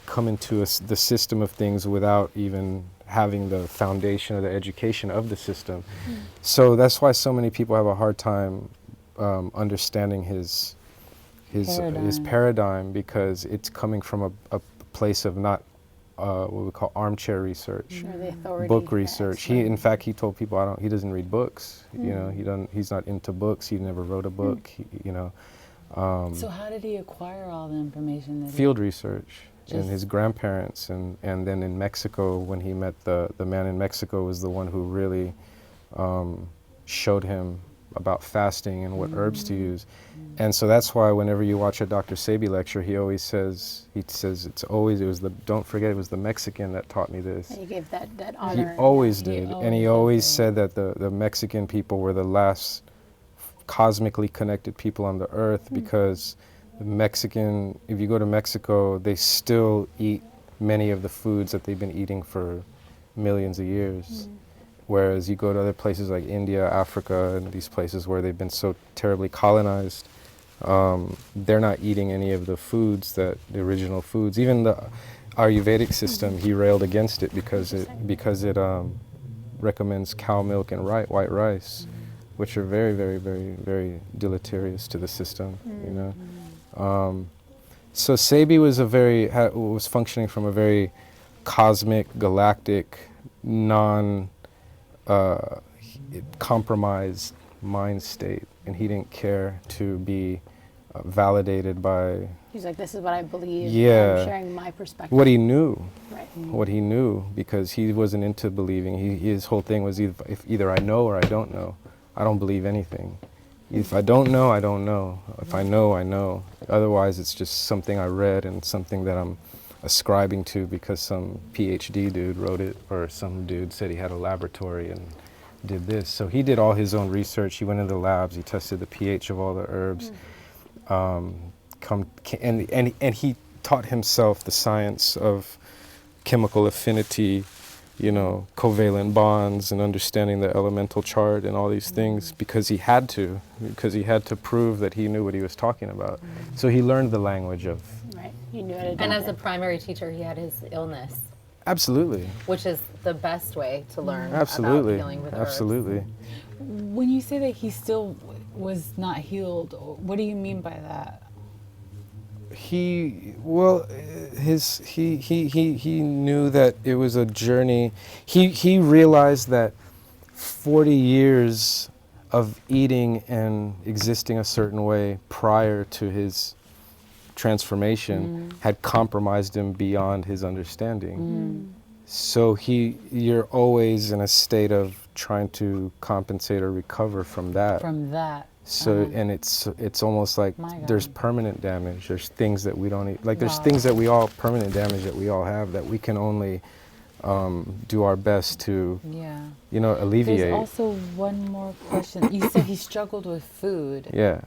come into the system of things without even having the foundation or the education of the system. So that's why so many people have a hard time understanding his paradigm, because it's coming from a place of not what we call armchair research. Or the authority. Book the research. expert. He told people he doesn't read books. You know, he's not into books. He never wrote a book. You know, So how did he acquire all the information? That field research and Just- his grandparents, and then in Mexico, when he met the man in Mexico, was the one who really showed him about fasting and what herbs to use. And so that's why whenever you watch a Dr. Sebi lecture, he says don't forget it was the Mexican that taught me this. And you gave that He honor. always He did, and always he always did. said that the Mexican people were the last cosmically connected people on the earth, because if you go to Mexico, they still eat many of the foods that they've been eating for millions of years. Whereas you go to other places like India, Africa, and these places where they've been so terribly colonized, they're not eating any of the foods, the original foods. Even the Ayurvedic system, he railed against it because it recommends cow milk and white rice, which are very, very, very, very deleterious to the system. You know, so Sebi was functioning from a very cosmic, galactic, compromised mind state, and he didn't care to be validated by He's like, this is what I believe. Yeah. I'm sharing my perspective. what he knew. Right. What he knew, because he wasn't into believing. His whole thing was either I know or I don't know. I don't believe anything. If I don't know, I don't know. If I know, I know. Otherwise, it's just something I read and something that I'm ascribing to because some PhD dude wrote it, or some dude said he had a laboratory and did this. So he did all his own research. He went into the labs. He tested the pH of all the herbs. And he taught himself the science of chemical affinity, you know, covalent bonds, and understanding the elemental chart and all these things because he had to prove that he knew what he was talking about. So he learned the language of. Right. You knew it. And as a primary teacher, he had his illness, Absolutely. which is the best way to learn Absolutely. about healing with herbs. Absolutely. When you say that he still was not healed, what do you mean by that? He knew that it was a journey. He realized that 40 years of eating and existing a certain way prior to his transformation had compromised him beyond his understanding. So you're always in a state of trying to compensate or recover from that. From that. So and it's almost like My God. there's permanent damage. There's things that we don't like. There's Wow. things that permanent damage that we all have that we can only do our best to, Yeah. you know, alleviate. There's also one more question. You said he struggled with food. Yeah.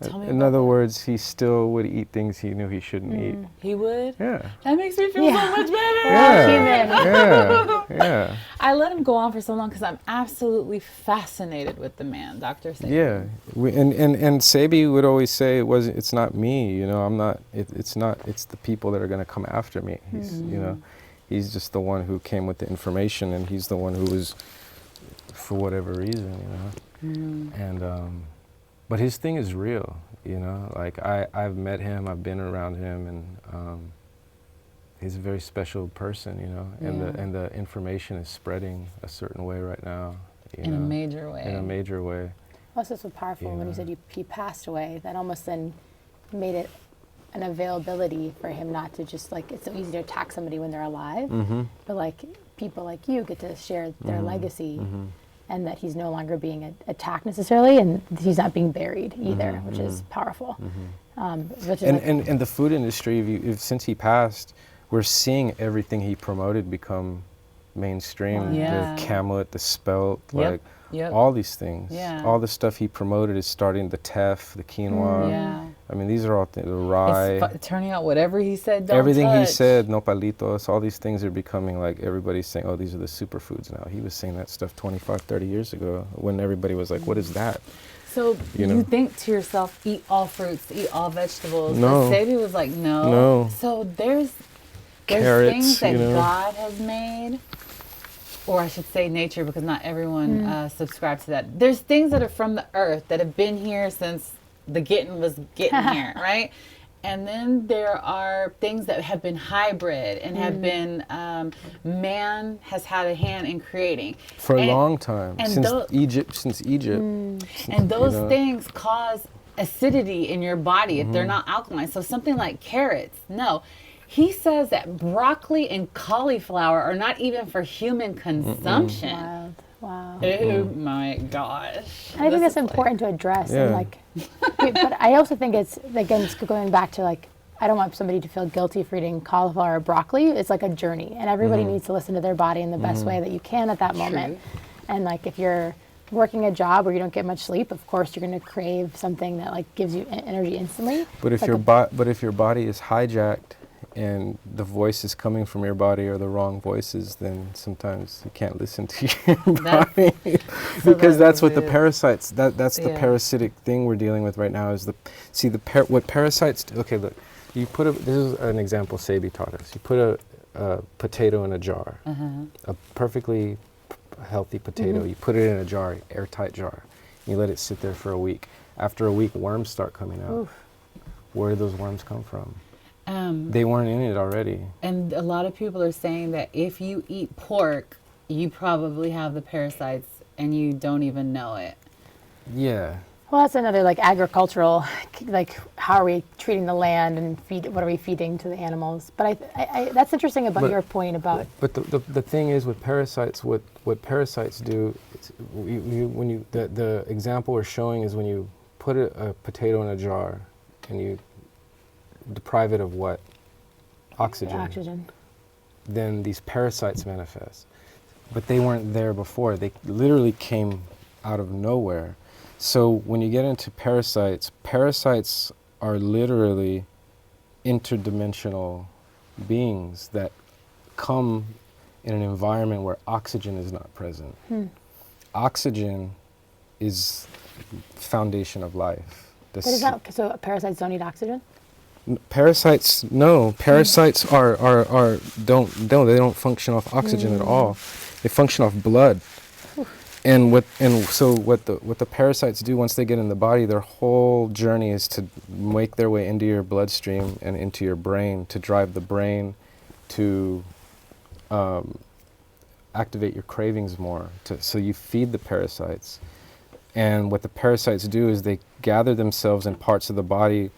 Tell me In about other that. words, he still would eat things he knew he shouldn't eat. He would? Yeah. That makes me feel Yeah. so much better. Yeah. Yeah. I let him go on for so long because I'm absolutely fascinated with the man, Dr. Sabi. Yeah. And Sabi would always say it's not me, you know, I'm not, it's the people that are going to come after me. He's, you know, he's just the one who came with the information, and he's the one who was, for whatever reason, you know. And, but his thing is real, you know, like I've met him, I've been around him, and he's a very special person, you know, and the information is spreading a certain way right now. You In a know, major way. In a major way. Also, so powerful when you said he passed away. That almost then made it an availability for him not to just like, it's so easy to attack somebody when they're alive, but like people like you get to share their legacy, and that he's no longer being attacked necessarily, and he's not being buried either, which is powerful. Which is And the food industry, since he passed, we're seeing everything he promoted become mainstream. Yeah. The Camlet, the Spelt, Yep. like all these things. Yeah. All the stuff he promoted is starting, the teff, the quinoa. Yeah. I mean, these are all the rye. It's turning out whatever he said, don't Everything he touch. said, nopalitos, all these things are becoming like, everybody's saying, oh, these are the superfoods now. He was saying that stuff 25, 30 years ago when everybody was like, what is that? So You you know. think to yourself, eat all fruits, eat all vegetables. No. But Sabi was like, no. No. So there's Carrots, things that you know. God has made, or I should say nature, because not everyone subscribes to that. There's things that are from the earth that have been here since the getting was getting here, right? And then there are things that have been hybrid and have been, man has had a hand in creating. For a And- long time, and since tho- Egypt. And those you know. things cause acidity in your body if they're not alkaline. So something like carrots, no. He says that broccoli and cauliflower are not even for human consumption. wild. Wow. Oh my gosh. I think This that's is like- important to address. Yeah. And like, but I also think it's, again, it's going back to like, I don't want somebody to feel guilty for eating cauliflower or broccoli. It's like a journey, and everybody needs to listen to their body in the best way that you can at that moment. And like, if you're working a job where you don't get much sleep, of course you're going to crave something that like gives you energy instantly. But if Like your body is hijacked and the voices coming from your body are the wrong voices, then sometimes you can't listen to your body because that's what the parasites. That's the Yeah. parasitic thing we're dealing with right now. Is what parasites do? Okay, look, you put this is an example Sabi taught us. You put a potato in a jar, a perfectly healthy potato. You put it in a jar, airtight jar. You let it sit there for a week. After a week, worms start coming out. Where do those worms come from? They weren't in it already. And a lot of people are saying that if you eat pork, you probably have the parasites and you don't even know it. Yeah. Well, that's another like agricultural, like how are we treating the land and what are we feeding to the animals? But that's interesting about your point about. But the thing is with parasites, what parasites do, the example we're showing is when you put a potato in a jar and you deprive it of what? Oxygen. Oxygen. Then these parasites manifest. But they weren't there before. They literally came out of nowhere. So when you get into parasites are literally interdimensional beings that come in an environment where oxygen is not present. Oxygen is foundation of life. But is that, so parasites don't need oxygen? Parasites don't function off oxygen at all. They function off blood. So what the parasites do once they get in the body, their whole journey is to make their way into your bloodstream and into your brain, to drive the brain to activate your cravings more. So you feed the parasites. And what the parasites do is they gather themselves in parts of the body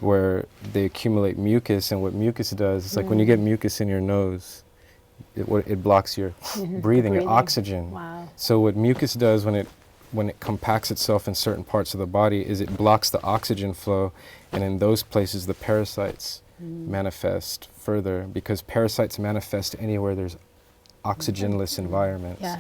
where they accumulate mucus, and what mucus does, it's like when you get mucus in your nose, it blocks your breathing, your oxygen. Wow. So what mucus does when it compacts itself in certain parts of the body is it blocks the oxygen flow, and in those places the parasites manifest further, because parasites manifest anywhere there's oxygenless environments. Yeah,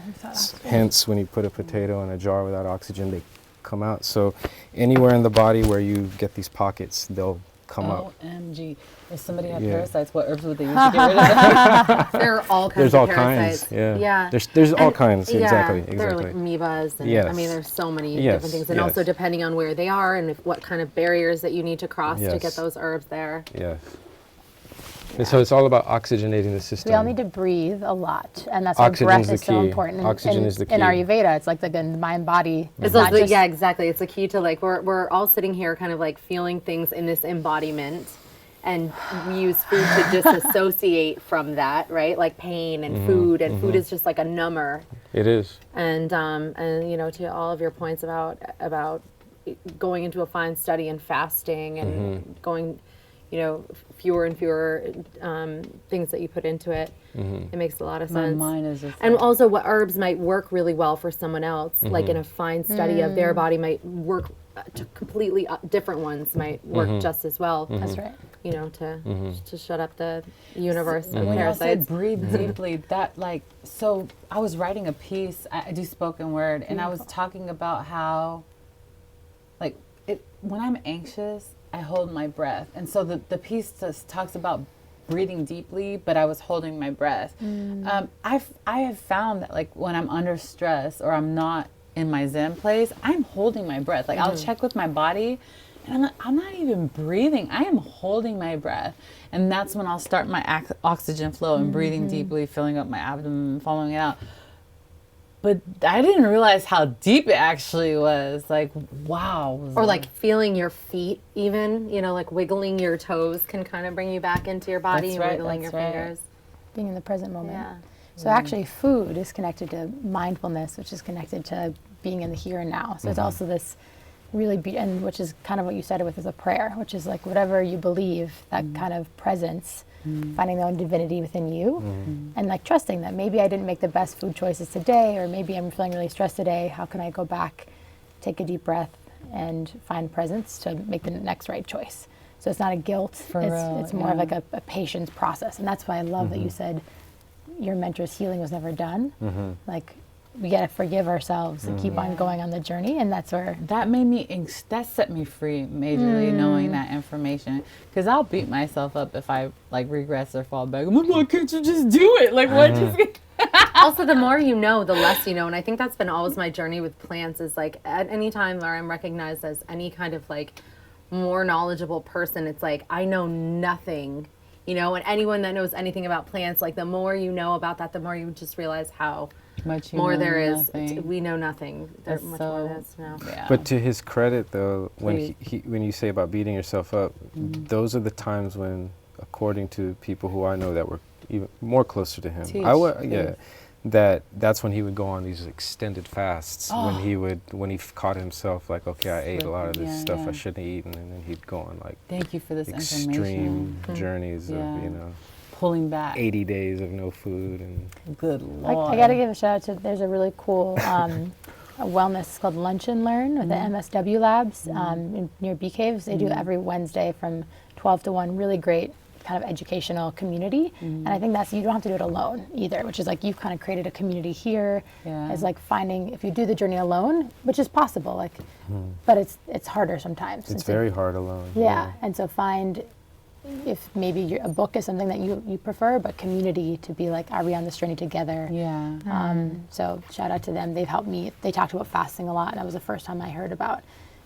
Hence, when you put a potato in a jar without oxygen, they come out. So anywhere in the body where you get these pockets, they'll come up. OMG. If somebody had parasites, what herbs would they use to get rid of them? There are all kinds There's of all parasites. kinds. Yeah. There's all kinds. Exactly. There are like amoebas, and Yes. I mean, there's so many Yes, different things, and yes. also depending on where they are and what kind of barriers that you need to cross to Yes. get those herbs there. Yeah. And so it's all about oxygenating the system. We all need to breathe a lot, and that's why Oxygen's breath is the so key. important. Oxygen is the In key. Ayurveda, it's like the mind body. It's not also, just- yeah, exactly. It's the key to like we're all sitting here kind of like feeling things in this embodiment, and we use food to disassociate from that, right? Like pain and food, and food is just like a number. It is. And you know, to all of your points about going into a fine study and fasting and going, you know, fewer and fewer things that you put into it. It makes a lot of My sense. mind is just And also what herbs might work really well for someone else, like in a fine study of their body might work to completely different ones might work just as well. That's right. You know, to shut up the universe of when I said parasites. breathe deeply, that like, so I was writing a piece, I do spoken word, and I was talking about how, like, when I'm anxious, I hold my breath. And so the piece just talks about breathing deeply, but I was holding my breath. I have found that like when I'm under stress or I'm not in my Zen place, I'm holding my breath. Like I'll check with my body, and I'm not even breathing. I am holding my breath. And that's when I'll start my oxygen flow and breathing deeply, filling up my abdomen, following it out. But I didn't realize how deep it actually was. Like, wow. Or like feeling your feet even, you know, like wiggling your toes can kind of bring you back into your body, That's right, wiggling that's your right. fingers. Being in the present moment. Yeah. So actually food is connected to mindfulness, which is connected to being in the here and now. So it's also this really, and which is kind of what you started with as a prayer, which is like whatever you believe, that kind of presence, finding the own divinity within you, and like trusting that maybe I didn't make the best food choices today, or maybe I'm feeling really stressed today. How can I go back, take a deep breath, and find presence to make the next right choice? So it's not a guilt, it's more of like a patience process. And that's why I love that you said your mentor's healing was never done. Like we got to forgive ourselves and keep on going on the journey, and that's where that made me, that set me free majorly, knowing that information. Because I'll beat myself up if I like regress or fall back. I'm like, why can't you just do it? Like, what just... Also, the more you know, the less you know. And I think that's been always my journey with plants, is like at any time where I'm recognized as any kind of like more knowledgeable person, it's like I know nothing, you know. And anyone that knows anything about plants, like the more you know about that, the more you just realize how much you more know there is. nothing. We know nothing. There's That's much so- more there is to know. Yeah. But to his credit, though, when Please. when you say about beating yourself up, those are the times when, according to people who I know that were even more closer to him, Teach, yeah, that's when he would go on these extended fasts, Oh. when he caught himself like, okay, I ate a lot of this Yeah, stuff yeah. I shouldn't have eaten, and then he'd go on like Thank you for this extreme information. journeys Yeah. of, you know, Pulling back. 80 days of no food. And Good lord. I got to give a shout out to, there's a really cool a wellness, it's called Lunch and Learn with the MSW Labs near Bee Caves. They do every Wednesday from 12 to 1, really great kind of educational community. And I think that's, you don't have to do it alone either, which is like you've kind of created a community here. Yeah. It's like finding, if you do the journey alone, which is possible, like, but it's harder sometimes. it's very hard alone. Yeah, and so find, if maybe a book is something that you prefer, but community to be like, are we on this journey together? Yeah. So shout out to them. They've helped me. They talked about fasting a lot, and that was the first time I heard about,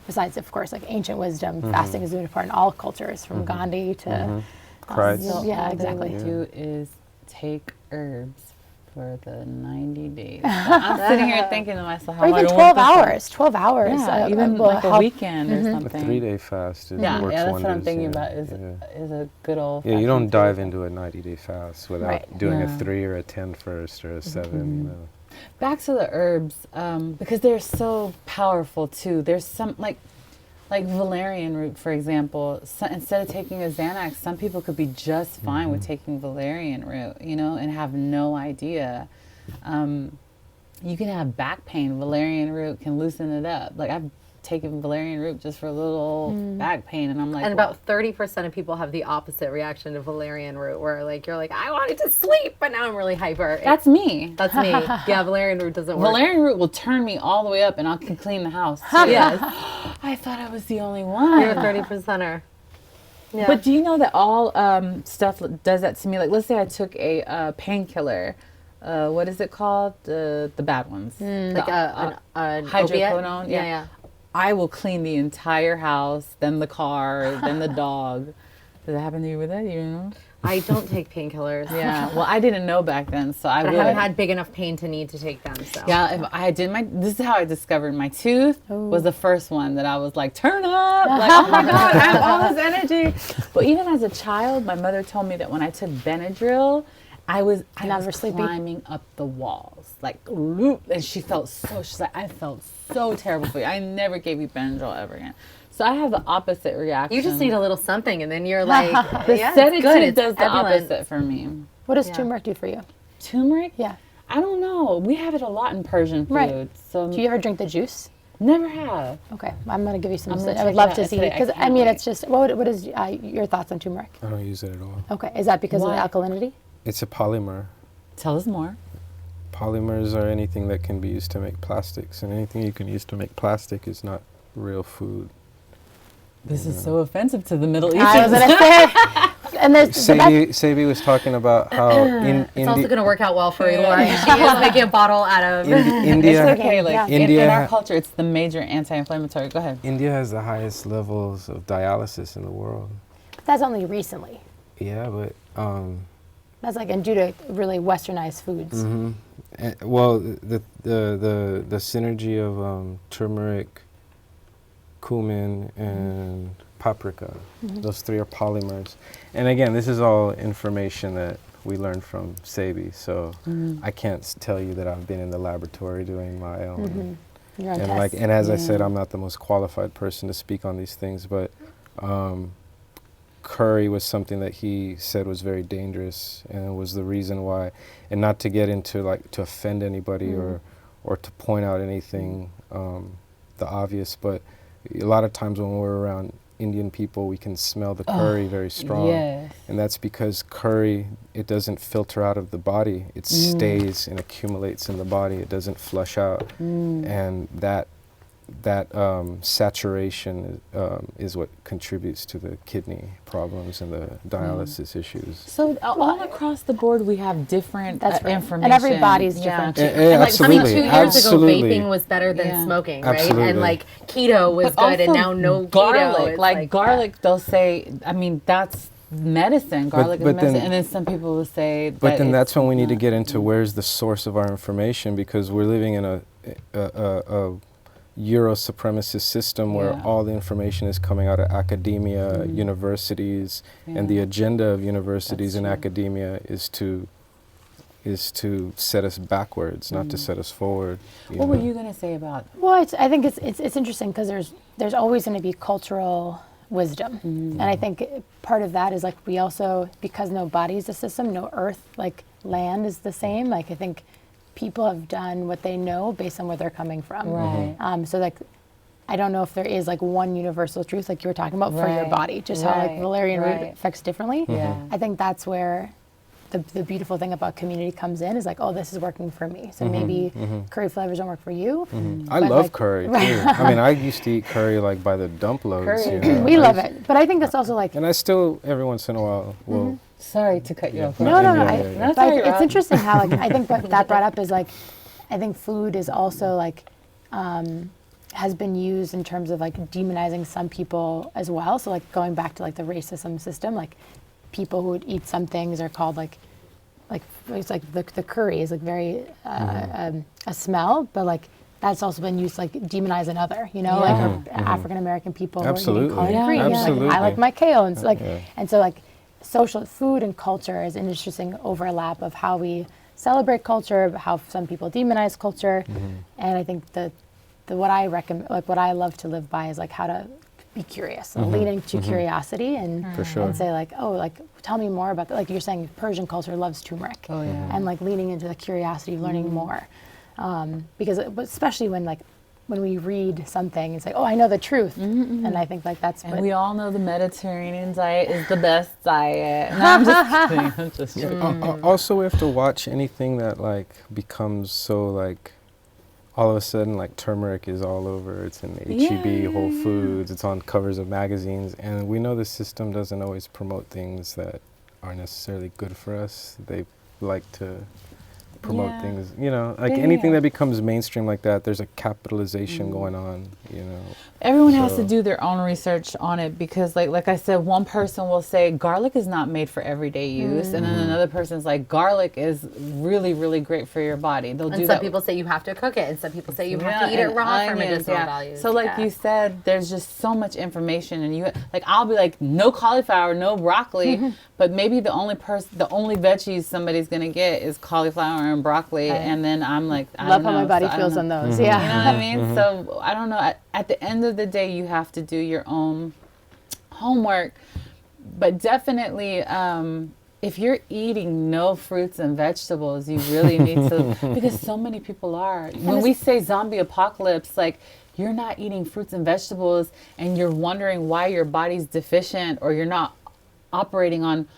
besides, of course, like ancient wisdom, fasting is a big part in all cultures, from Gandhi to... Christ. So Yeah, all exactly. they would do is take herbs for the 90 days. So I'm sitting here thinking to myself, how Or am I even gonna work 12 this out? hours. 12 hours. Yeah, even will like a help. weekend or A something. 3-day fast is, Yeah, works yeah, that's wonders. what I'm thinking yeah, about. Is a good old. yeah, you don't dive into a 90-day fast without Right. doing Yeah. a 3 or a 10 first or a 7. You know. Back to the herbs, because they're so powerful too. There's some like valerian root, for example. So instead of taking a Xanax, some people could be just fine with taking valerian root, you know, and have no idea. You can have back pain. Valerian root can loosen it up. Like I've taken valerian root just for a little back pain, and I'm like, And about 30% of people have the opposite reaction to valerian root, where like you're like, I wanted to sleep, but now I'm really hyper. that's me. That's me. Yeah, valerian root doesn't work. Valerian root will turn me all the way up, and I can clean the house. Yes, I thought I was the only one. you're a 30%er. Yeah. But do you know that all stuff does that to me? Like, let's say I took a painkiller. What is it called? The bad ones. like an hydrocodone. opiate? Yeah. I will clean the entire house, then the car, then the dog. Does that happen to you with that? You know? I don't take painkillers. Yeah. Well, I didn't know back then, so I But I would. haven't had big enough pain to need to take them. So Yeah, if I did this is how I discovered my tooth was the first one that I was like, turn up, like, oh my God, I have all this energy. But even as a child, my mother told me that when I took Benadryl, I was Never sleepy? climbing up the walls, like, and she's like, I felt so terrible for you. I never gave you Benadryl ever again. So I have the opposite reaction. you just need a little something, and then you're like, the yeah, it's sedative good. It's does the ebullient. opposite for me. What does Yeah. turmeric do for you? Turmeric? Yeah. I don't know. We have it a lot in Persian food. Right. So Do you ever drink the juice? never have. Okay, I'm going to give you some. I'm gonna I would check love it to out see, today. I because I can't mean, wait. it's just, what is your thoughts on turmeric? I don't use it at all. Okay, is that because Why? of the alkalinity? It's a polymer. Tell us more. Polymers are anything that can be used to make plastics, and anything you can use to make plastic is not real food. This is so offensive to the Middle East. I was going to say, and there's, but that's- Sabi was talking about how It's also going to work out well for Elora. She is making a bottle out of. India, It's okay. Like Yeah. in India our ha- culture, it's the major anti-inflammatory. Go ahead. India has the highest levels of dialysis in the world. that's only recently. Yeah, but That's like, and due to really westernized foods. well, the synergy of turmeric, cumin, and paprika, those 3 are polymers. And again, this is all information that we learned from Sabi, so I can't tell you that I've been in the laboratory doing my own. Your own And tests. and as I said, I'm not the most qualified person to speak on these things, but curry was something that he said was very dangerous, and was the reason why. And not to get into like to offend anybody or to point out anything the obvious, but a lot of times when we're around Indian people, we can smell the curry very strong. Yes. And that's because curry, it doesn't filter out of the body. It stays and accumulates in the body. It doesn't flush out. And that saturation is what contributes to the kidney problems and the dialysis issues. So all across the board, we have different That's right. information. And every body's different too. And like, I mean, 2 years absolutely. ago, vaping was better than Yeah. smoking, right? Absolutely. And like keto was But good, and also now no garlic. keto. It's Like garlic, they'll say. I mean, that's medicine. Garlic is but medicine. then- And then some people will say. But then it's that's when we need to not. get into where's the source of our information, because we're living in a Euro supremacist system where Yeah. all the information is coming out of academia, universities, and the agenda of universities and That's true. academia is to is to set us backwards, not to set us forward. What were you gonna say about? Well, I think it's interesting because there's always going to be cultural wisdom, and I think part of that is like we also, because no body is a system, no earth, like land is the same. Like I think people have done what they know based on where they're coming from. Right. So like I don't know if there is like one universal truth like you were talking about for your Right. body, just how like Right. valerian root Right. affects differently. Yeah. I think that's where the beautiful thing about community comes in is like, oh, this is working for me. So maybe curry flavors don't work for you. I but, love like, curry too. I mean, I used to eat curry like by the dump loads. Curry. You know? We love it. But I think that's also like, And I still, every once in a while, will. Sorry to cut you off. no. Yeah, I, yeah, yeah. That's but all right, it's Rob. interesting how like I think what that brought up is like, I think food is also like, has been used in terms of like demonizing some people as well. So like going back to like the racism system, like people who would eat some things are called like it's like the curry is like very a smell, but like that's also been used to like demonize another, you know, like African American people who are Absolutely. eating collard Yeah, greens. Like, absolutely. I like my kale, and so, like Yeah. and so like social food and culture is an interesting overlap of how we celebrate culture, how some people demonize culture, and I think the what I recommend, like what I love to live by is like how to be curious, leaning to curiosity and For sure. and say like, oh, like tell me more about that. Like you're saying, Persian culture loves turmeric, Oh, yeah. and like leaning into the curiosity of learning more, because but especially when we read something, it's like, oh, I know the truth, and I think like that's And what we all know the Mediterranean diet is the best diet. No, I'm just kidding. I'm just joking. Also, we have to watch anything that like becomes so like, all of a sudden like turmeric is all over. It's in H-E-B, Whole Foods. It's on covers of magazines, and we know the system doesn't always promote things that are necessarily good for us. They like to promote Yeah. things, you know, like Yeah, anything yeah. that becomes mainstream like that. There's a capitalization going on, you know. Everyone has to So- do their own research on it because, like I said, one person will say garlic is not made for everyday use, and then another person's like garlic is really, really great for your body. They'll do And some that. people say you have to cook it, and some people say you Yeah, have to eat it and raw for onions, medicinal yeah. values. So, like Yeah. you said, there's just so much information, and you like I'll be like, no cauliflower, no broccoli, but maybe the only veggies somebody's gonna get is cauliflower and broccoli, and then I'm like, I love don't how my know, body so I feels don't on know. those. You know Yeah. what I mean? So I don't know. At the end of the day, you have to do your own homework, but definitely. If you're eating no fruits and vegetables, you really need to, because so many people are. When we say zombie apocalypse, like you're not eating fruits and vegetables and you're wondering why your body's deficient or you're not operating on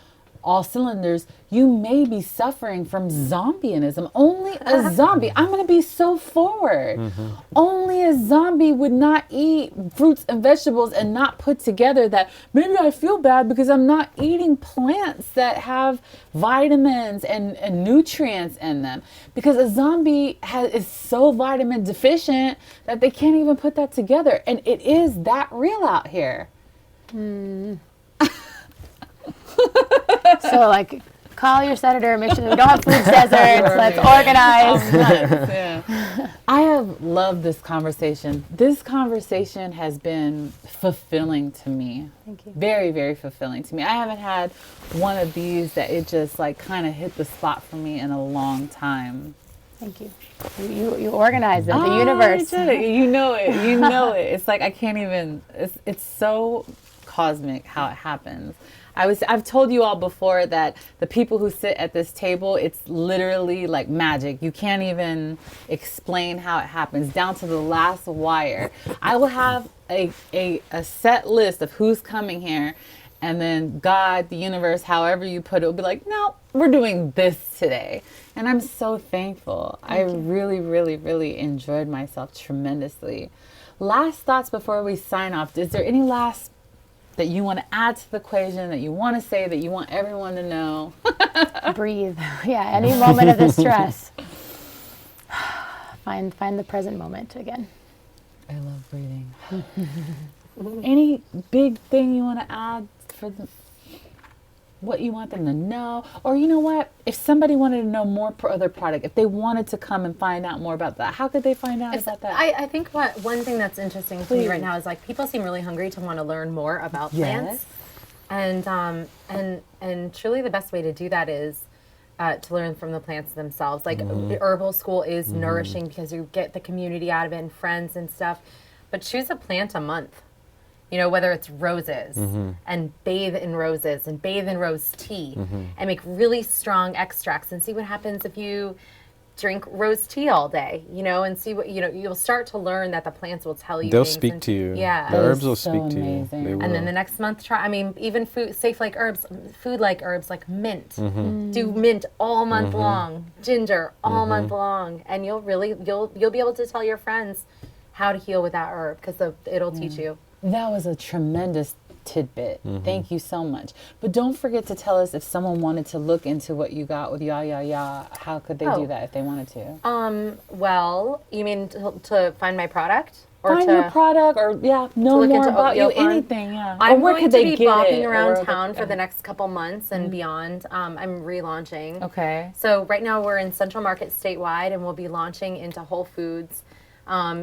all cylinders, you may be suffering from zombieism. Only a zombie, I'm going to be so forward. Only a zombie would not eat fruits and vegetables and not put together that maybe I feel bad because I'm not eating plants that have vitamins and nutrients in them. Because a zombie is so vitamin deficient that they can't even put that together. And it is that real out here. So like, call your senator, make sure we don't have food deserts. Let's organize. Yeah. I have loved this conversation. This conversation has been fulfilling to me. Thank you. Very, very fulfilling to me. I haven't had one of these that it just like kind of hit the spot for me in a long time. Thank you. You organize it. The universe. I did it. You know it. You know it. It's like I can't even. It's so cosmic how it happens. I've told you all before that the people who sit at this table, it's literally like magic. You can't even explain how it happens down to the last wire. I will have a set list of who's coming here, and then God, the universe, however you put it, will be like, no, we're doing this today. And I'm so thankful. I really, really, really enjoyed myself tremendously. Last thoughts before we sign off. Is there any last that you want to add to the equation, that you want to say, that you want everyone to know? Breathe. Yeah. Any moment of distress. Find the present moment again. I love breathing. Any big thing you want to add for what you want them to know? Or you know what? If somebody wanted to know more per other product, if they wanted to come and find out more about that, how could they find out about that? I think one thing that's interesting to me Please. right now is like people seem really hungry to want to learn more about plants, and truly the best way to do that is to learn from the plants themselves. Like herbal school is nourishing because you get the community out of it and friends and stuff. But choose a plant a month. You know, whether it's roses and bathe in roses and bathe in rose tea and make really strong extracts and see what happens if you drink rose tea all day, you know, and see what, you know, you'll start to learn that the plants will tell you They'll things speak and- to you. Yeah. The That herbs is will so speak to you. amazing. They will. And then the next month, try. I mean, even food like herbs, food like herbs, like mint. Do mint all month long, ginger all month long, and you'll be able to tell your friends how to heal with that herb because it'll teach you. That was a tremendous tidbit. Thank you so much. But don't forget to tell us if someone wanted to look into what you got with Ya Ya Ya, how could they do that if they wanted to? Well, you mean to find my product? Or Find to your product or know look more into about you, oatmeal farm? anything, yeah. I'm Or where going could to they be get bopping it, around or town for the next couple months and beyond. I'm relaunching. Okay. So right now we're in Central Market statewide, and we'll be launching into Whole Foods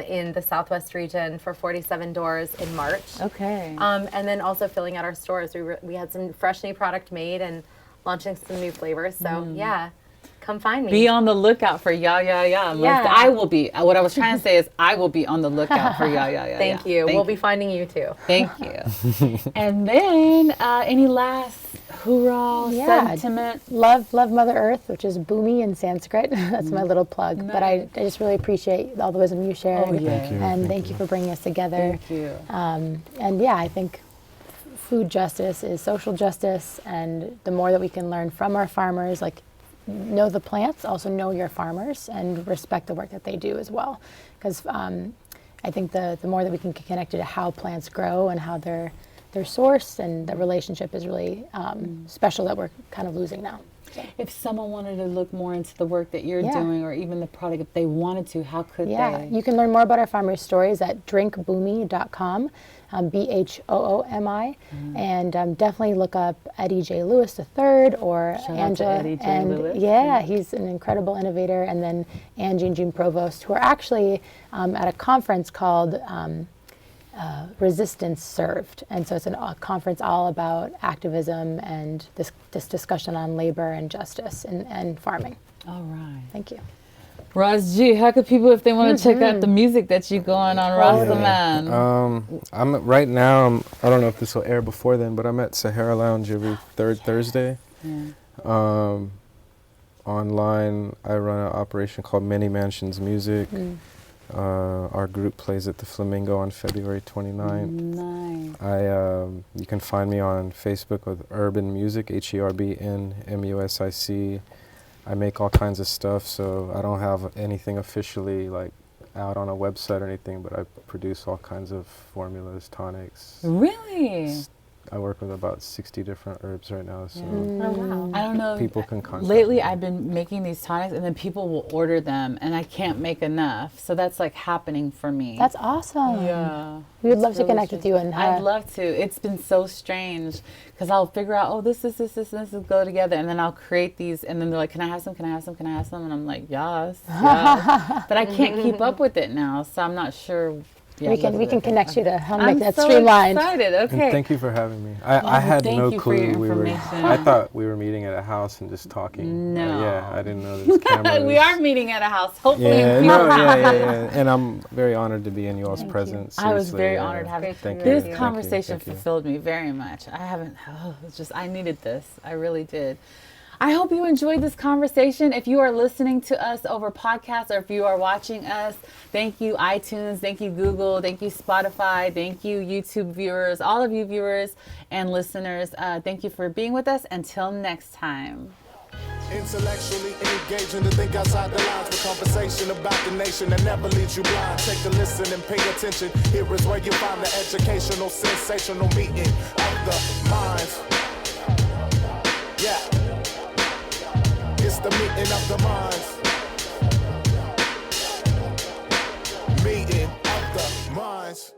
in the Southwest region for 47 doors in March. Okay. And then also filling out our stores. We had some fresh new product made and launching some new flavors. So yeah, come find me. Be on the lookout for Ya Ya Ya. Yeah. I will be. What I was trying to say is I will be on the lookout for Ya Ya Ya. Thank you. We'll be finding you too. Thank you. And then any last hoorah sentiment? Love Mother Earth, which is Bhumi in Sanskrit. That's my little plug. But I just really appreciate all the wisdom you shared. Oh, yeah. Thank you. And thank you for bringing us together. Thank you. And yeah, I think food justice is social justice, and the more that we can learn from our farmers, like know the plants, also know your farmers, and respect the work that they do as well. Because I think the more that we can get connected to how plants grow and how they're sourced, and the relationship is really special that we're kind of losing now. So. If someone wanted to look more into the work that you're doing, or even the product, if they wanted to, how could they? You can learn more about our farmers' stories at drinkboomy.com, BHOOMI, and definitely look up Eddie J. Lewis III or Shout out to Angela. Eddie J. And Lewis. yeah, he's an incredible innovator. And then Angie and June Provost, who are actually at a conference called Resistance Served. And so it's a conference all about activism and this discussion on labor and justice and farming. All right. Thank you. Roz G, how could people, if they want to check out the music that you're going on, Roz the Man? I'm right now. I don't know if this will air before then, but I'm at Sahara Lounge every third Thursday. Online, I run an operation called Many Mansions Music. Our group plays at the Flamingo on February 29th. Nice. You can find me on Facebook with Urban Music, HERBNMUSIC. I make all kinds of stuff, so I don't have anything officially like out on a website or anything, but I produce all kinds of formulas, tonics. Really? I work with about 60 different herbs right now, so Oh wow. I don't know. people can contact Lately, me. I've been making these tonics, and then people will order them, and I can't make enough. So that's like happening for me. That's awesome. yeah. We would love It's to really connect with you. And I'd love to. It's been so strange because I'll figure out, oh, this go together, and then I'll create these, and then they're like, can I have some? Can I have some? Can I have some? And I'm like, yes. But I can't keep up with it now, so I'm not sure. we can connect you to help I'm make that so streamlined. excited. And Okay. thank you for having me. I had thank no you for your clue we were. information. I thought we were meeting at a house and just talking. No. Yeah, I didn't know this camera. We are meeting at a house. Hopefully, Yeah, people no, yeah. And I'm very honored to be in you all's presence. I was seriously, very yeah. honored having Thank you. this Thank you. conversation. Thank you. Fulfilled me very much. I haven't. It's just I needed this. I really did. I hope you enjoyed this conversation. If you are listening to us over podcast, or if you are watching us, thank you iTunes, thank you Google, thank you Spotify, thank you YouTube viewers, all of you viewers and listeners. Thank you for being with us. Until next time. Intellectually engaging to think outside the lines with conversation about the nation that never leaves you blind. Take a listen and pay attention. Here is where you find the educational, sensational meeting of the minds. Yeah. It's the meeting of the minds. Meeting of the minds.